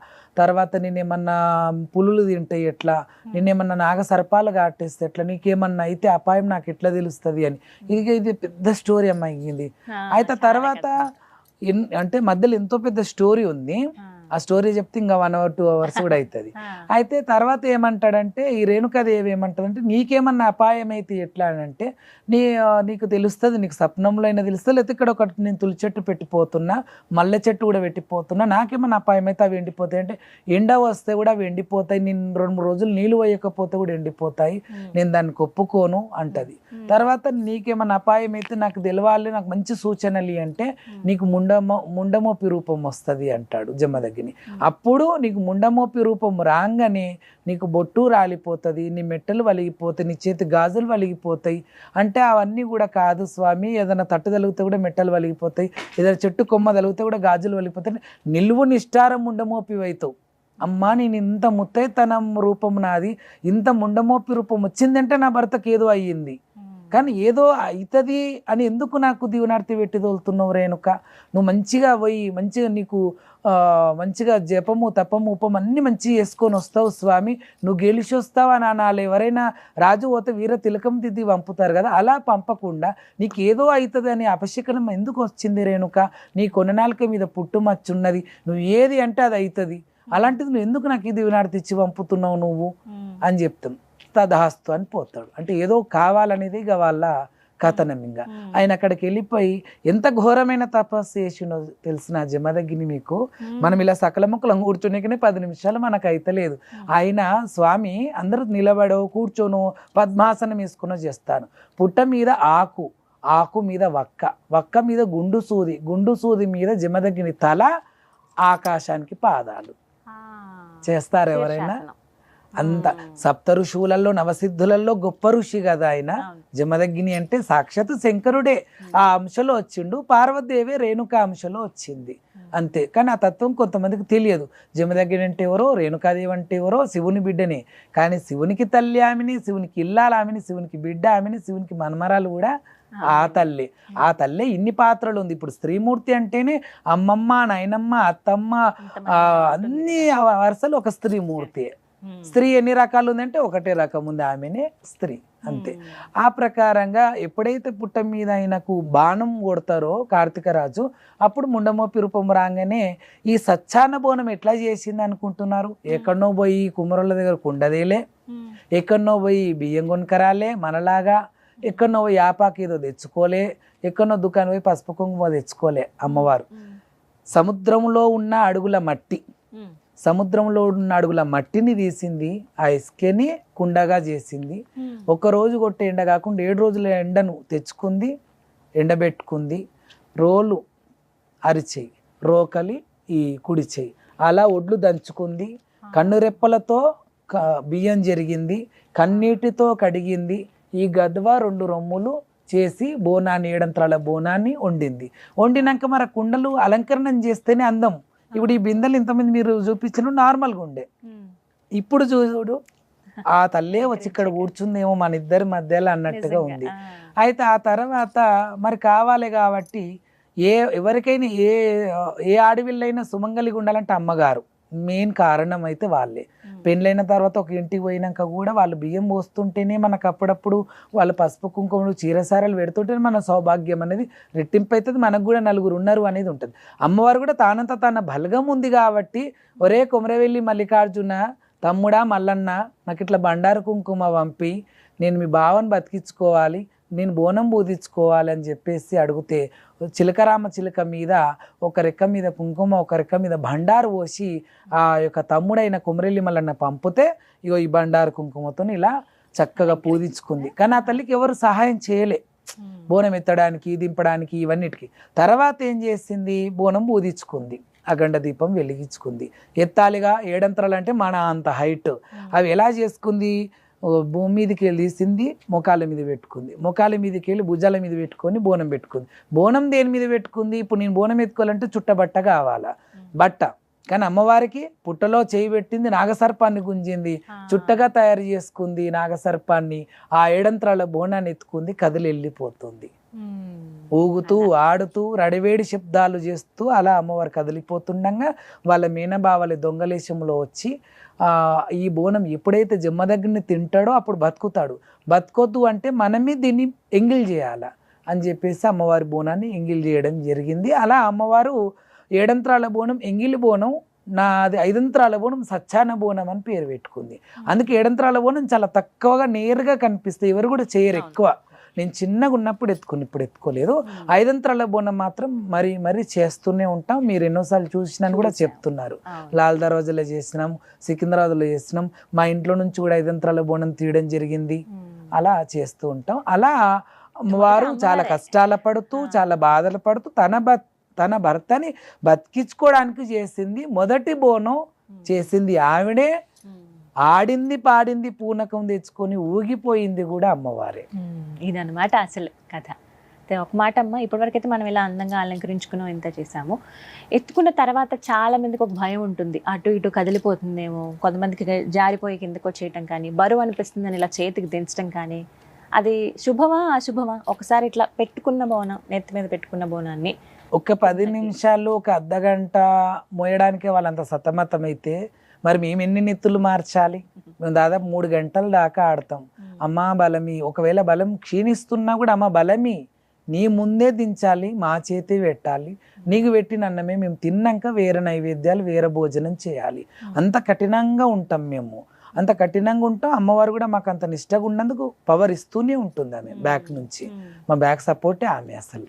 తర్వాత నేనేమన్నా పులులు తింటే ఎట్లా, నేనేమన్నా నాగ సర్పాలు కాటేస్తే ఎట్లా, నీకేమన్నా అయితే అపాయం నాకు ఎట్లా తెలుస్తుంది అని. ఇది పెద్ద స్టోరీ అమ్మాయింది. అయితే తర్వాత అంటే మధ్యలో ఎంతో పెద్ద స్టోరీ ఉంది, ఆ స్టోరీ చెప్తే ఇంకా 1 hour 2 hours కూడా అవుతుంది. అయితే తర్వాత ఏమంటాడంటే ఈ రేణుకాదేవి ఏమంటాడంటే, నీకేమన్నా అపాయం అయితే ఎట్లా అని అంటే, నీకు తెలుస్తుంది, నీకు స్వప్నంలో అయినా తెలుస్తుంది, లేకపోతే ఇక్కడ ఒకటి నేను తులి చెట్టు పెట్టిపోతున్నా, మల్లె చెట్టు కూడా పెట్టిపోతున్నా, నాకేమన్నా అపాయం అయితే అవి ఎండిపోతాయి అంటే, ఎండ వస్తే కూడా అవి ఎండిపోతాయి, నేను 2-3 రోజులు నీళ్ళు వేయకపోతే కూడా ఎండిపోతాయి, నేను దానికి ఒప్పుకోను అంటది. తర్వాత నీకేమన్నా అపాయం అయితే నాకు తెలవాలి, నాకు మంచి సూచనలు అంటే నీకు ముండమోపి రూపం వస్తుంది అంటాడు జమదగ్ని. అప్పుడు నీకు ముండమోపి రూపం రాగానే నీకు బొట్టు రాలిపోతుంది, నీ మెట్టలు వలిగిపోతాయి, నీ చేతి గాజులు వలిగిపోతాయి అంటే, అవన్నీ కూడా కాదు స్వామి, ఏదైనా తట్టు తలిగితే కూడా మెట్టలు వలిగిపోతాయి, ఏదైనా చెట్టు కొమ్మ తలిగితే కూడా గాజులు వలిగిపోతాయి, నిలువు నిష్ఠారం ముండమోపి అవుతావు. అమ్మా నేను ఇంత ముత్తైతనం రూపం నాది, ఇంత ముండమోపి రూపం వచ్చిందంటే నా భర్తకి ఏదో అయ్యింది, కానీ ఏదో అవుతుంది అని ఎందుకు నాకు దీవెనార్తి పెట్టి తోలుతున్నావు రేణుక? నువ్వు మంచిగా పోయి మంచిగా నీకు మంచిగా జపము తపము ఉపము అన్నీ మంచిగా చేసుకొని వస్తావు స్వామి, నువ్వు గెలిచి వస్తావా నాన్న. ఎవరైనా రాజు పోతే వీర తిలకం దిద్ది పంపుతారు కదా, అలా పంపకుండా నీకు ఏదో అవుతుంది అని అపశకనం ఎందుకు వచ్చింది రేణుక? నీ కొననాలిక మీద పుట్టుమచ్చున్నది, నువ్వు ఏది అంటే అది అవుతుంది, అలాంటిది నువ్వు ఎందుకు నాకు ఈ దీవెనార్తి ఇచ్చి పంపుతున్నావు నువ్వు అని చెప్తాం. తదాస్తు అని పోతాడు. అంటే ఏదో కావాలనేది ఇక వాళ్ళ కథనం. ఇంకా ఆయన అక్కడికి వెళ్ళిపోయి ఎంత ఘోరమైన తపస్సు చేసినో తెలిసిన జమదగ్గిని మీకు. మనం ఇలా సకల ముక్కలం కూర్చొని 10 నిమిషాలు మనకు అయితలేదు. ఆయన స్వామి అందరూ నిలబడో కూర్చోనో పద్మాసనం వేసుకునో చేస్తాను. పుట్ట మీద ఆకు, ఆకు మీద వక్క మీద గుండు సూది మీద జమదగ్గిని తల, ఆకాశానికి పాదాలు చేస్తారు ఎవరైనా. అంత సప్త ఋషువులలో నవసిద్ధులలో గొప్ప ఋషి కదా ఆయన. జమదగ్గిని అంటే సాక్షాత్ శంకరుడే ఆ అంశలో వచ్చిండు, పార్వతీదేవి రేణుకా అంశలో వచ్చింది అంతే. కానీ ఆ తత్వం కొంతమందికి తెలియదు. జమదగ్గిని అంటే ఎవరో, రేణుకాదేవి అంటే ఎవరో, శివుని బిడ్డనే. కానీ శివునికి తల్లి ఆమెని, శివునికి ఇల్లాలు ఆమెని, శివునికి బిడ్డ ఆమెని, శివునికి మనమరాలు కూడా ఆ తల్లి. ఆ తల్లి ఇన్ని పాత్రలు ఉంది. ఇప్పుడు స్త్రీమూర్తి అంటేనే అమ్మమ్మ, నాయనమ్మ, అత్తమ్మ అన్ని వరుసలు ఒక స్త్రీమూర్తి. స్త్రీ ఎన్ని రకాలు ఉందంటే ఒకటే రకం ఉంది, ఆమెనే స్త్రీ అంతే. ఆ ప్రకారంగా ఎప్పుడైతే పుట్ట మీద ఆయనకు బాణం కొడతారో కార్తీక రాజు, అప్పుడు ముండమోపి రూపం రాగానే ఈ సచ్చాన బోనం ఎట్లా చేసింది అనుకుంటున్నారు? ఎక్కడనో పోయి కుమ్మరుల దగ్గర కుండదేలే, ఎక్కడనో పోయి బియ్యం కొనుకరాలే మనలాగా, ఎక్కడనో పోయి యాపాకి ఏదో తెచ్చుకోలే, ఎక్కడనో దుకాణం పోయి పసుపు కుంకుమ తెచ్చుకోలే. అమ్మవారు సముద్రంలో ఉన్న అడుగుల మట్టి, సముద్రంలో ఉన్న అడుగుల మట్టిని తీసింది, ఆ ఇసుకని కుండగా చేసింది. ఒక్కరోజు కొట్టే ఎండ కాకుండా 7 రోజుల ఎండను తెచ్చుకుంది, ఎండబెట్టుకుంది. రోలు అరిచేయి, రోకలి ఈ కుడి చేయి, అలా ఒడ్లు దంచుకుంది. కన్నురెప్పలతో బియ్యం జరిగింది, కన్నీటితో కడిగింది. ఈ గద్వ 2 రొమ్ములు చేసి బోనాన్ని 7 అంతరాల బోనాన్ని వండింది. వండినాక మరి కుండలు అలంకరణం చేస్తేనే అందం. ఇప్పుడు ఈ బిందెలు ఇంతమంది మీరు చూపించిన నార్మల్గా ఉండే, ఇప్పుడు చూడు ఆ తల్లే వచ్చి ఇక్కడ కూర్చుందేమో మన ఇద్దరి మధ్యలో అన్నట్టుగా ఉంది. అయితే ఆ తర్వాత మరి కావాలి కాబట్టి ఎవరికైనా ఏ ఆడవిల్లైనా సుమంగలిగా ఉండాలంటే అమ్మగారు మెయిన్ కారణం అయితే వాళ్ళే. పెళ్ళైన తర్వాత ఒక ఇంటికి పోయినాక కూడా వాళ్ళు బియ్యం పోస్తుంటేనే మనకు అప్పుడప్పుడు వాళ్ళు పసుపు కుంకుమలు చీరసారాలు పెడుతుంటేనే మన సౌభాగ్యం అనేది రెట్టింపు అవుతుంది, మనకు కూడా నలుగురు ఉన్నారు అనేది ఉంటుంది. అమ్మవారు కూడా తానంతా తన బలగం ఉంది కాబట్టి, ఒరే కొమరవెల్లి మల్లికార్జున తమ్ముడా మల్లన్న నాకు ఇట్లా బండారు కుంకుమ పంపి నేను మీ బావని బతికించుకోవాలి, నేను బోనం బూదించుకోవాలి అని చెప్పేసి అడిగితే చిలకరామ చిలక మీద ఒక రెక్క మీద కుంకుమ ఒక రెక్క మీద బండారు పోసి ఆ యొక్క తమ్ముడైన కొమరెల్లి మల్లన్న పంపితే ఇగో ఈ బండారు కుంకుమతో ఇలా చక్కగా పూజించుకుంది. కానీ ఆ తల్లికి ఎవరు సహాయం చేయలే బోనం ఎత్తడానికి దింపడానికి ఇవన్నిటికీ. తర్వాత ఏం చేసింది, బోనం పూజించుకుంది, అఖండ దీపం వెలిగించుకుంది. ఎత్తాలిగా 7 అంతరాలు అంటే మన అంత హైట్. అవి ఎలా చేసుకుంది, భూమి మీదకి వెళ్ళి తీసింది, మొకాల మీద పెట్టుకుంది, మొకాల మీదకి వెళ్ళి భుజాల మీద పెట్టుకొని బోనం పెట్టుకుంది. బోనం దేని మీద పెట్టుకుంది, ఇప్పుడు నేను బోనం ఎత్తుకోవాలంటే చుట్టబట్ట కావాలా, బట్ట. కానీ అమ్మవారికి పుట్టలో చేయి పెట్టింది, నాగసర్పాన్ని గుంజింది, చుట్టగా తయారు చేసుకుంది నాగసర్పాన్ని. ఆ 7 అంతరాల బోనాన్ని ఎత్తుకుంది, కదిలి వెళ్ళిపోతుంది. ఊగుతూ ఆడుతూ రడివేడి శబ్దాలు చేస్తూ అలా అమ్మవారు కదిలిపోతుండగా వాళ్ళ మీనబావలి దొంగలేశంలో వచ్చి ఈ బోనం ఎప్పుడైతే జమ్మదగ్గిని తింటాడో అప్పుడు బతుకుతాడు, బతుకొద్దు అంటే మనమే దీన్ని ఎంగిల్ చేయాల అని చెప్పేసి అమ్మవారి బోనాన్ని ఎంగిల్ చేయడం జరిగింది. అలా అమ్మవారు 7 అంతరాల బోనం ఎంగిలి బోనం, నాది 5 అంతరాల బోనం సచ్చాన బోనం అని పేరు పెట్టుకుంది. అందుకే 7 అంతరాల బోనం చాలా తక్కువగా నేరుగా కనిపిస్తాయి, ఎవరు కూడా చేయరు ఎక్కువ. నేను చిన్నగా ఉన్నప్పుడు ఇప్పుడు ఎత్తుకోలేదు. 5 అంతరాల బోనం మాత్రం మరీ చేస్తూనే ఉంటాం. మీరు ఎన్నోసార్లు చూసినాను కూడా చెప్తున్నారు. లాల్ దర్వాజాలో చేసినాం, సికింద్రాబాద్లో చేసినాం, మా ఇంట్లో నుంచి కూడా 5 అంతరాల బోనం తీయడం జరిగింది. అలా చేస్తూ ఉంటాం. అలా వారు చాలా కష్టాలు పడుతూ చాలా బాధలు పడుతూ తన భర్తని బతికించుకోవడానికి చేసింది. మొదటి బోనం చేసింది ఆవిడే, ఆడింది పాడింది పూనకం తెచ్చుకొని ఊగిపోయింది కూడా అమ్మవారే. ఇదన్నమాట అసలు కథ. ఒక మాట అమ్మ, ఇప్పటివరకు అయితే మనం ఇలా అందంగా అలంకరించుకున్నాం, ఎంత చేసాము. ఎత్తుకున్న తర్వాత చాలా మందికి ఒక భయం ఉంటుంది, అటు ఇటు కదిలిపోతుందేమో, కొంతమందికి జారిపోయి కిందకు వచ్చేయటం కానీ, బరువు అనిపిస్తుందని ఇలా చేతికి దించడం కానీ, అది శుభమా అశుభమా? ఒకసారి ఇట్లా పెట్టుకున్న బోనం, నెత్తి మీద పెట్టుకున్న బోనాన్ని ఒక 10 నిమిషాలు ఒక అర్ధగంట మోయడానికే వాళ్ళంత సతమతమైతే మరి మేము ఎన్ని నెత్తులు మార్చాలి? మేము దాదాపు 3 గంటల దాకా ఆడతాం. అమ్మా బలమి, ఒకవేళ బలం క్షీణిస్తున్నా కూడా అమ్మ బలమి నీ ముందే దించాలి, మా చేతి పెట్టాలి, నీకు పెట్టిన అన్నమే మేము తిన్నాక వేరే నైవేద్యాలు వేరే భోజనం చేయాలి. అంత కఠినంగా ఉంటాం మేము, అంత కఠినంగా ఉంటాం. అమ్మవారు కూడా మాకు అంత నిష్టగా ఉన్నందుకు పవర్ ఇస్తూనే ఉంటుంది ఆమె బ్యాక్ నుంచి. మా బ్యాక్ సపోర్టే ఆమె అసలు.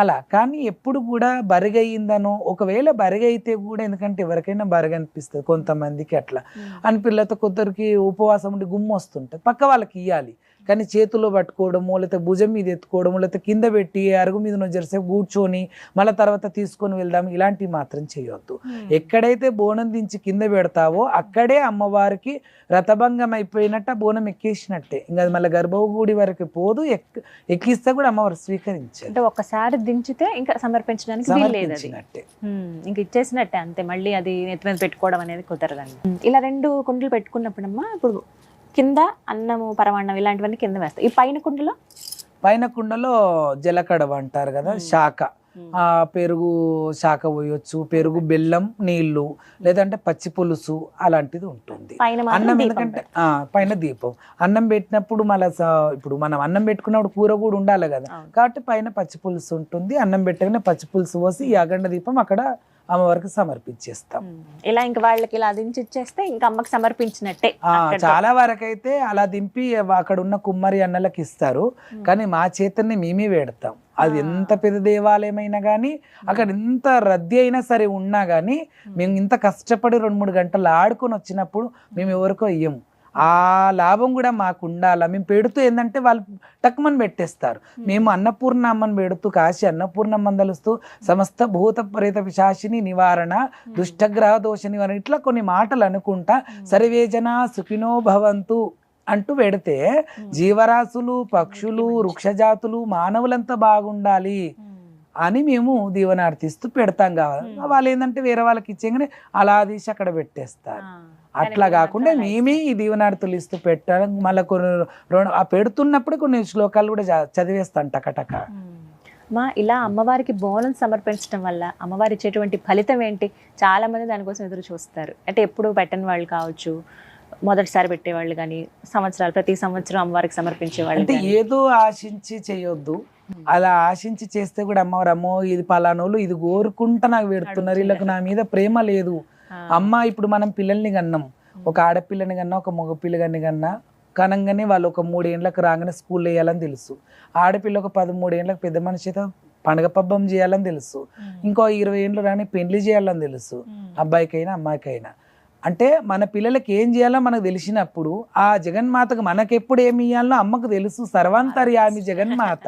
అలా కానీ ఎప్పుడు కూడా బరిగయిందనో, ఒకవేళ బరిగైతే కూడా, ఎందుకంటే ఎవరికైనా బరిగా అనిపిస్తుంది కొంతమందికి, అట్లా అనిపిల్లతో కొందరికి ఉపవాసం ఉండి గుమ్మ వస్తుంటుంది, పక్క వాళ్ళకి ఇవ్వాలి. కానీ చేతుల్లో పట్టుకోవడము, లేకపోతే భుజం మీద ఎత్తుకోవడము, లేకపోతే కింద పెట్టి అరుగు మీద జరసేపు కూర్చొని మళ్ళీ తర్వాత తీసుకొని వెళ్దాం, ఇలాంటివి మాత్రం చేయొద్దు. ఎక్కడైతే బోనం దించి కింద పెడతావో అక్కడే అమ్మవారికి రథభంగం అయిపోయినట్టు ఆ బోనం ఎక్కేసినట్టే. ఇంకా అది మళ్ళీ గర్భగుడి వరకు పోదు, ఎక్కిస్తే కూడా అమ్మవారు స్వీకరించారు. అంటే ఒకసారి దించితే ఇంకా సమర్పించడానికి సమర్పించినట్టే, ఇంకా ఇచ్చేసినట్టే అంతే. మళ్ళీ అది నెత్తి మీద పెట్టుకోవడం అనేది కుదరదండి. ఇలా 2 కుండలు పెట్టుకున్నప్పుడమ్మా, ఇప్పుడు కింద అన్నము పరమాన్నం ఇలాంటివన్నీ కింద వేస్తాయి. ఈ పైన కుండలో జలకడవ అంటారు కదా, శాఖ, పెరుగు శాఖ పోయొచ్చు, పెరుగు బెల్లం నీళ్లు, లేదంటే పచ్చి పులుసు అలాంటిది ఉంటుంది. అన్నం ఎందుకంటే పైన దీపం, అన్నం పెట్టినప్పుడు మళ్ళీ ఇప్పుడు మనం అన్నం పెట్టుకున్నప్పుడు కూర కూడా ఉండాలి కదా, కాబట్టి పైన పచ్చి పులుసు ఉంటుంది. అన్నం పెట్టగానే పచ్చి పులుసు పోసి ఈ అఖండ దీపం అక్కడ అమ్మవారికి సమర్పించేస్తాం. ఇలా ఇంకా వాళ్ళకి ఇలా దించి ఇచ్చేస్తే ఇంకా అమ్మకి సమర్పించినట్టే. చాలా వరకు అయితే అలా దింపి అక్కడ ఉన్న కుమ్మరి అన్నలకు ఇస్తారు, కానీ మా చేతన్ని మేమే పెడతాం. అది ఎంత పెద్ద దేవాలయమైనా కానీ, అక్కడ ఎంత రద్దీ అయినా సరే ఉన్నా కానీ, మేము ఇంత కష్టపడి 2-3 గంటలు ఆడుకొని వచ్చినప్పుడు మేము ఎవరికో ఇయ్యము. ఆ లాభం కూడా మాకు ఉండాలా. మేము పెడుతూ ఏంటంటే వాళ్ళు టక్మని పెట్టేస్తారు. మేము అన్నపూర్ణమ్మని పెడుతూ, కాశీ అన్నపూర్ణమ్మని తలుస్తూ సమస్త భూత ప్రేత పిశాచిని నివారణ, దుష్టగ్రహ దోష నివారణ, ఇట్లా కొన్ని మాటలు అనుకుంటా సర్వేజన సుఖినో భవంతు అంటూ పెడితే జీవరాశులు, పక్షులు, వృక్షజాతులు, మానవులంతా బాగుండాలి అని మేము దీవనార్థిస్తూ పెడతాం. కావాలి వాళ్ళు ఏంటంటే వేరే వాళ్ళకి ఇచ్చేగానే అలా తీసి అక్కడ పెట్టేస్తారు. అట్లా కాకుండా మేమే ఈ దీవనార్థులు ఇస్తూ పెట్టడం. మళ్ళీ కొన్ని పెడుతున్నప్పుడు కొన్ని శ్లోకాలు కూడా చదివేస్తాను టకటక. ఇలా అమ్మవారికి బోనం సమర్పించడం వల్ల అమ్మవారి ఇచ్చేటువంటి ఫలితం ఏంటి? చాలా మంది దానికోసం ఎదురు చూస్తారు. అంటే ఎప్పుడు పెట్టని వాళ్ళు కావచ్చు, మొదటిసారి పెట్టేవాళ్ళు కానీ, ప్రతి సంవత్సరం అమ్మవారికి సమర్పించేవాళ్ళు. అంటే ఏదో ఆశించి చేయొద్దు. అలా ఆశించి చేస్తే కూడా అమ్మవారు అమ్మో ఇది పలానోళ్ళు ఇది కోరుకుంటా నాకు పెడుతున్నారు, వీళ్ళకి నా మీద ప్రేమ లేదు. అమ్మ ఇప్పుడు మనం పిల్లల్ని కన్నాం, ఒక ఆడపిల్లని కన్నా ఒక మగపిల్లగాని కనంగానే వాళ్ళు ఒక 3 ఏళ్ళకి రాగానే స్కూల్లో వేయాలని తెలుసు. ఆడపిల్ల ఒక 13 ఏళ్ళకి పెద్ద మనిషి అయితే పండగ పబ్బం చేయాలని తెలుసు. ఇంకో 20 ఏళ్ళు రాని పెళ్లి చేయాలని తెలుసు, అబ్బాయికైనా అమ్మాయికైనా. అంటే మన పిల్లలకి ఏం చేయాలో మనకు తెలిసినప్పుడు ఆ జగన్మాతకు మనకెప్పుడు ఏమి ఇయ్యాలో అమ్మకు తెలుసు. సర్వాంతర్యామి జగన్మాత,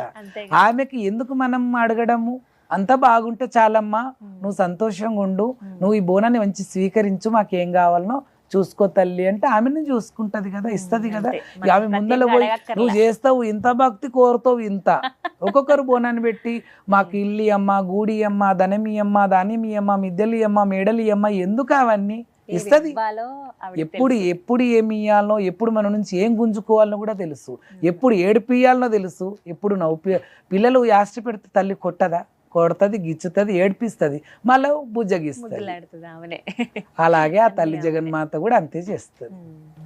ఆమెకి ఎందుకు మనం అడగడము? అంతా బాగుంటే చాలమ్మా, నువ్వు సంతోషంగా ఉండు, నువ్వు ఈ బోనాన్ని మంచి స్వీకరించు, మాకేం కావాలనో చూసుకో తల్లి అంటే ఆమెను చూసుకుంటది కదా, ఇస్తది కదా. ఆమె ముందర పోయి నువ్వు చేస్తావు ఇంత భక్తి, కోరుతావు ఇంత, ఒక్కొక్కరు బోనాన్ని పెట్టి మాకు ఇల్లి అమ్మ, గూడి అమ్మ, ధనమి అమ్మ, ధాన్యమి అమ్మ, మిద్దెలి అమ్మ, మేడలి అమ్మ, ఎందుకు అవన్నీ ఇస్తది. ఎప్పుడు ఏమి ఇయ్యాలనో, ఎప్పుడు మన నుంచి ఏం గుంజుకోవాలనో కూడా తెలుసు, ఎప్పుడు ఏడిపియాలనో తెలుసు, ఎప్పుడు పిల్లలు యాస్టి పెడితే తల్లి కొడతది, గిచ్చుతుంది, ఏడిపిస్తుంది, మళ్ళీ బుజ్జగిస్తుంది. అలాగే ఆ తల్లి జగన్మాత కూడా అంతే చేస్తుంది.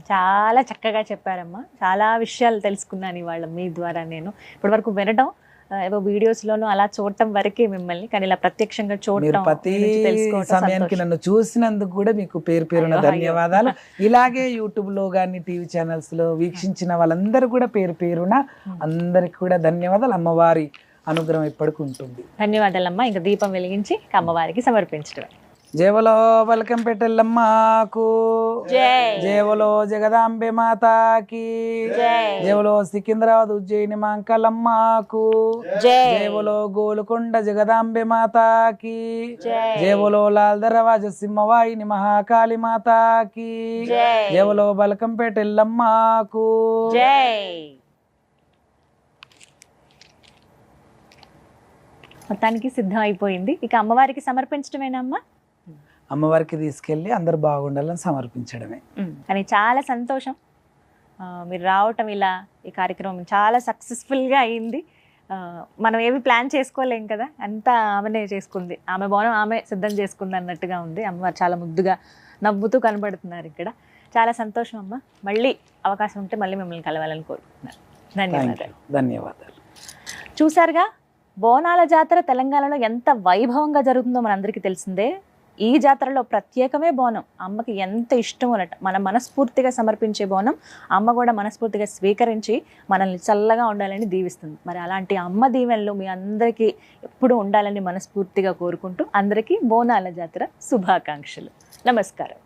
చాలా చక్కగా చెప్పారమ్మా. చాలా విషయాలు తెలుసుకున్నాను ఇవాళ మీ ద్వారా. నేను ఇప్పటి వరకు వినడం, ఏవో వీడియోస్లోనూ అలా చూడటం వరకే మిమ్మల్ని, కానీ ఇలా ప్రత్యక్షంగా చూడటం, ప్రతి సమయానికి నన్ను చూసినందుకు కూడా మీకు పేరున ధన్యవాదాలు. ఇలాగే యూట్యూబ్లో కానీ టీవీ ఛానల్స్లో వీక్షించిన వాళ్ళందరూ కూడా పేరున అందరికి కూడా ధన్యవాదాలు. అమ్మవారి అనుగ్రహం ఎప్పటికి ఉంటుంది. ధన్యవాదాలమ్మా. ఇంకా దీపం వెలిగించి అమ్మవారికి సమర్పించడం. జేవలో బలకంపేటెల్లమ్మకు, జేవలో జగదాంబే మాతాకి, జేవలో సికింద్రాబాద్ ఉజ్జయిని మంకలమ్మకు, జేవలో గోలుకొండ జగదాంబే మాతాకి, జేవలో లాల్ దర్వాజ సింహవాహిని మహాకాళి మాతాకి, జేవలో బలకంపేటెల్లమ్మకు. మొత్తానికి సిద్ధం అయిపోయింది. ఇక అమ్మవారికి సమర్పించడమేనమ్మా. అమ్మవారికి తీసుకెళ్ళి అందరు బాగుండాలని సమర్పించడమే. కానీ చాలా సంతోషం. మీరు రావటం ఇలా ఈ కార్యక్రమం చాలా సక్సెస్ఫుల్గా అయింది. మనం ఏమి ప్లాన్ చేసుకోలేం కదా, అంతా ఆమెనే చేసుకుంది, ఆమె బోనం ఆమె సిద్ధం చేసుకుంది అన్నట్టుగా ఉంది. అమ్మవారు చాలా ముద్దుగా నవ్వుతూ కనబడుతున్నారు ఇక్కడ. చాలా సంతోషం అమ్మ. మళ్ళీ అవకాశం ఉంటే మళ్ళీ మిమ్మల్ని కలవాలని కోరుకుంటున్నాను. ధన్యవాదాలు. ధన్యవాదాలు. చూసారుగా, బోనాల జాతర తెలంగాణలో ఎంత వైభవంగా జరుగుతుందో మనందరికీ తెలిసిందే. ఈ జాతరలో ప్రత్యేకమే బోనం. అమ్మకి ఎంత ఇష్టమో అన్నట్టు మనం మనస్ఫూర్తిగా సమర్పించే బోనం అమ్మ కూడా మనస్ఫూర్తిగా స్వీకరించి మనల్ని చల్లగా ఉండాలని దీవిస్తుంది. మరి అలాంటి అమ్మ దీవెనలు మీ అందరికీ ఎప్పుడూ ఉండాలని మనస్ఫూర్తిగా కోరుకుంటూ అందరికీ బోనాల జాతర శుభాకాంక్షలు. నమస్కారం.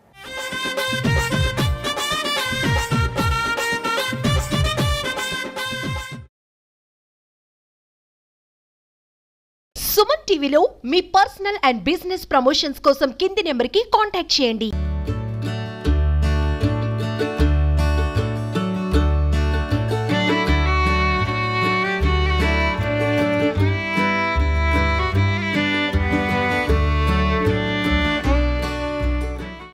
సుమన్ టీవీలో మీ పర్సనల్ అండ్ బిజినెస్ ప్రమోషన్స్ కోసం కింది నెంబర్కి కాంటాక్ట్ చేయండి.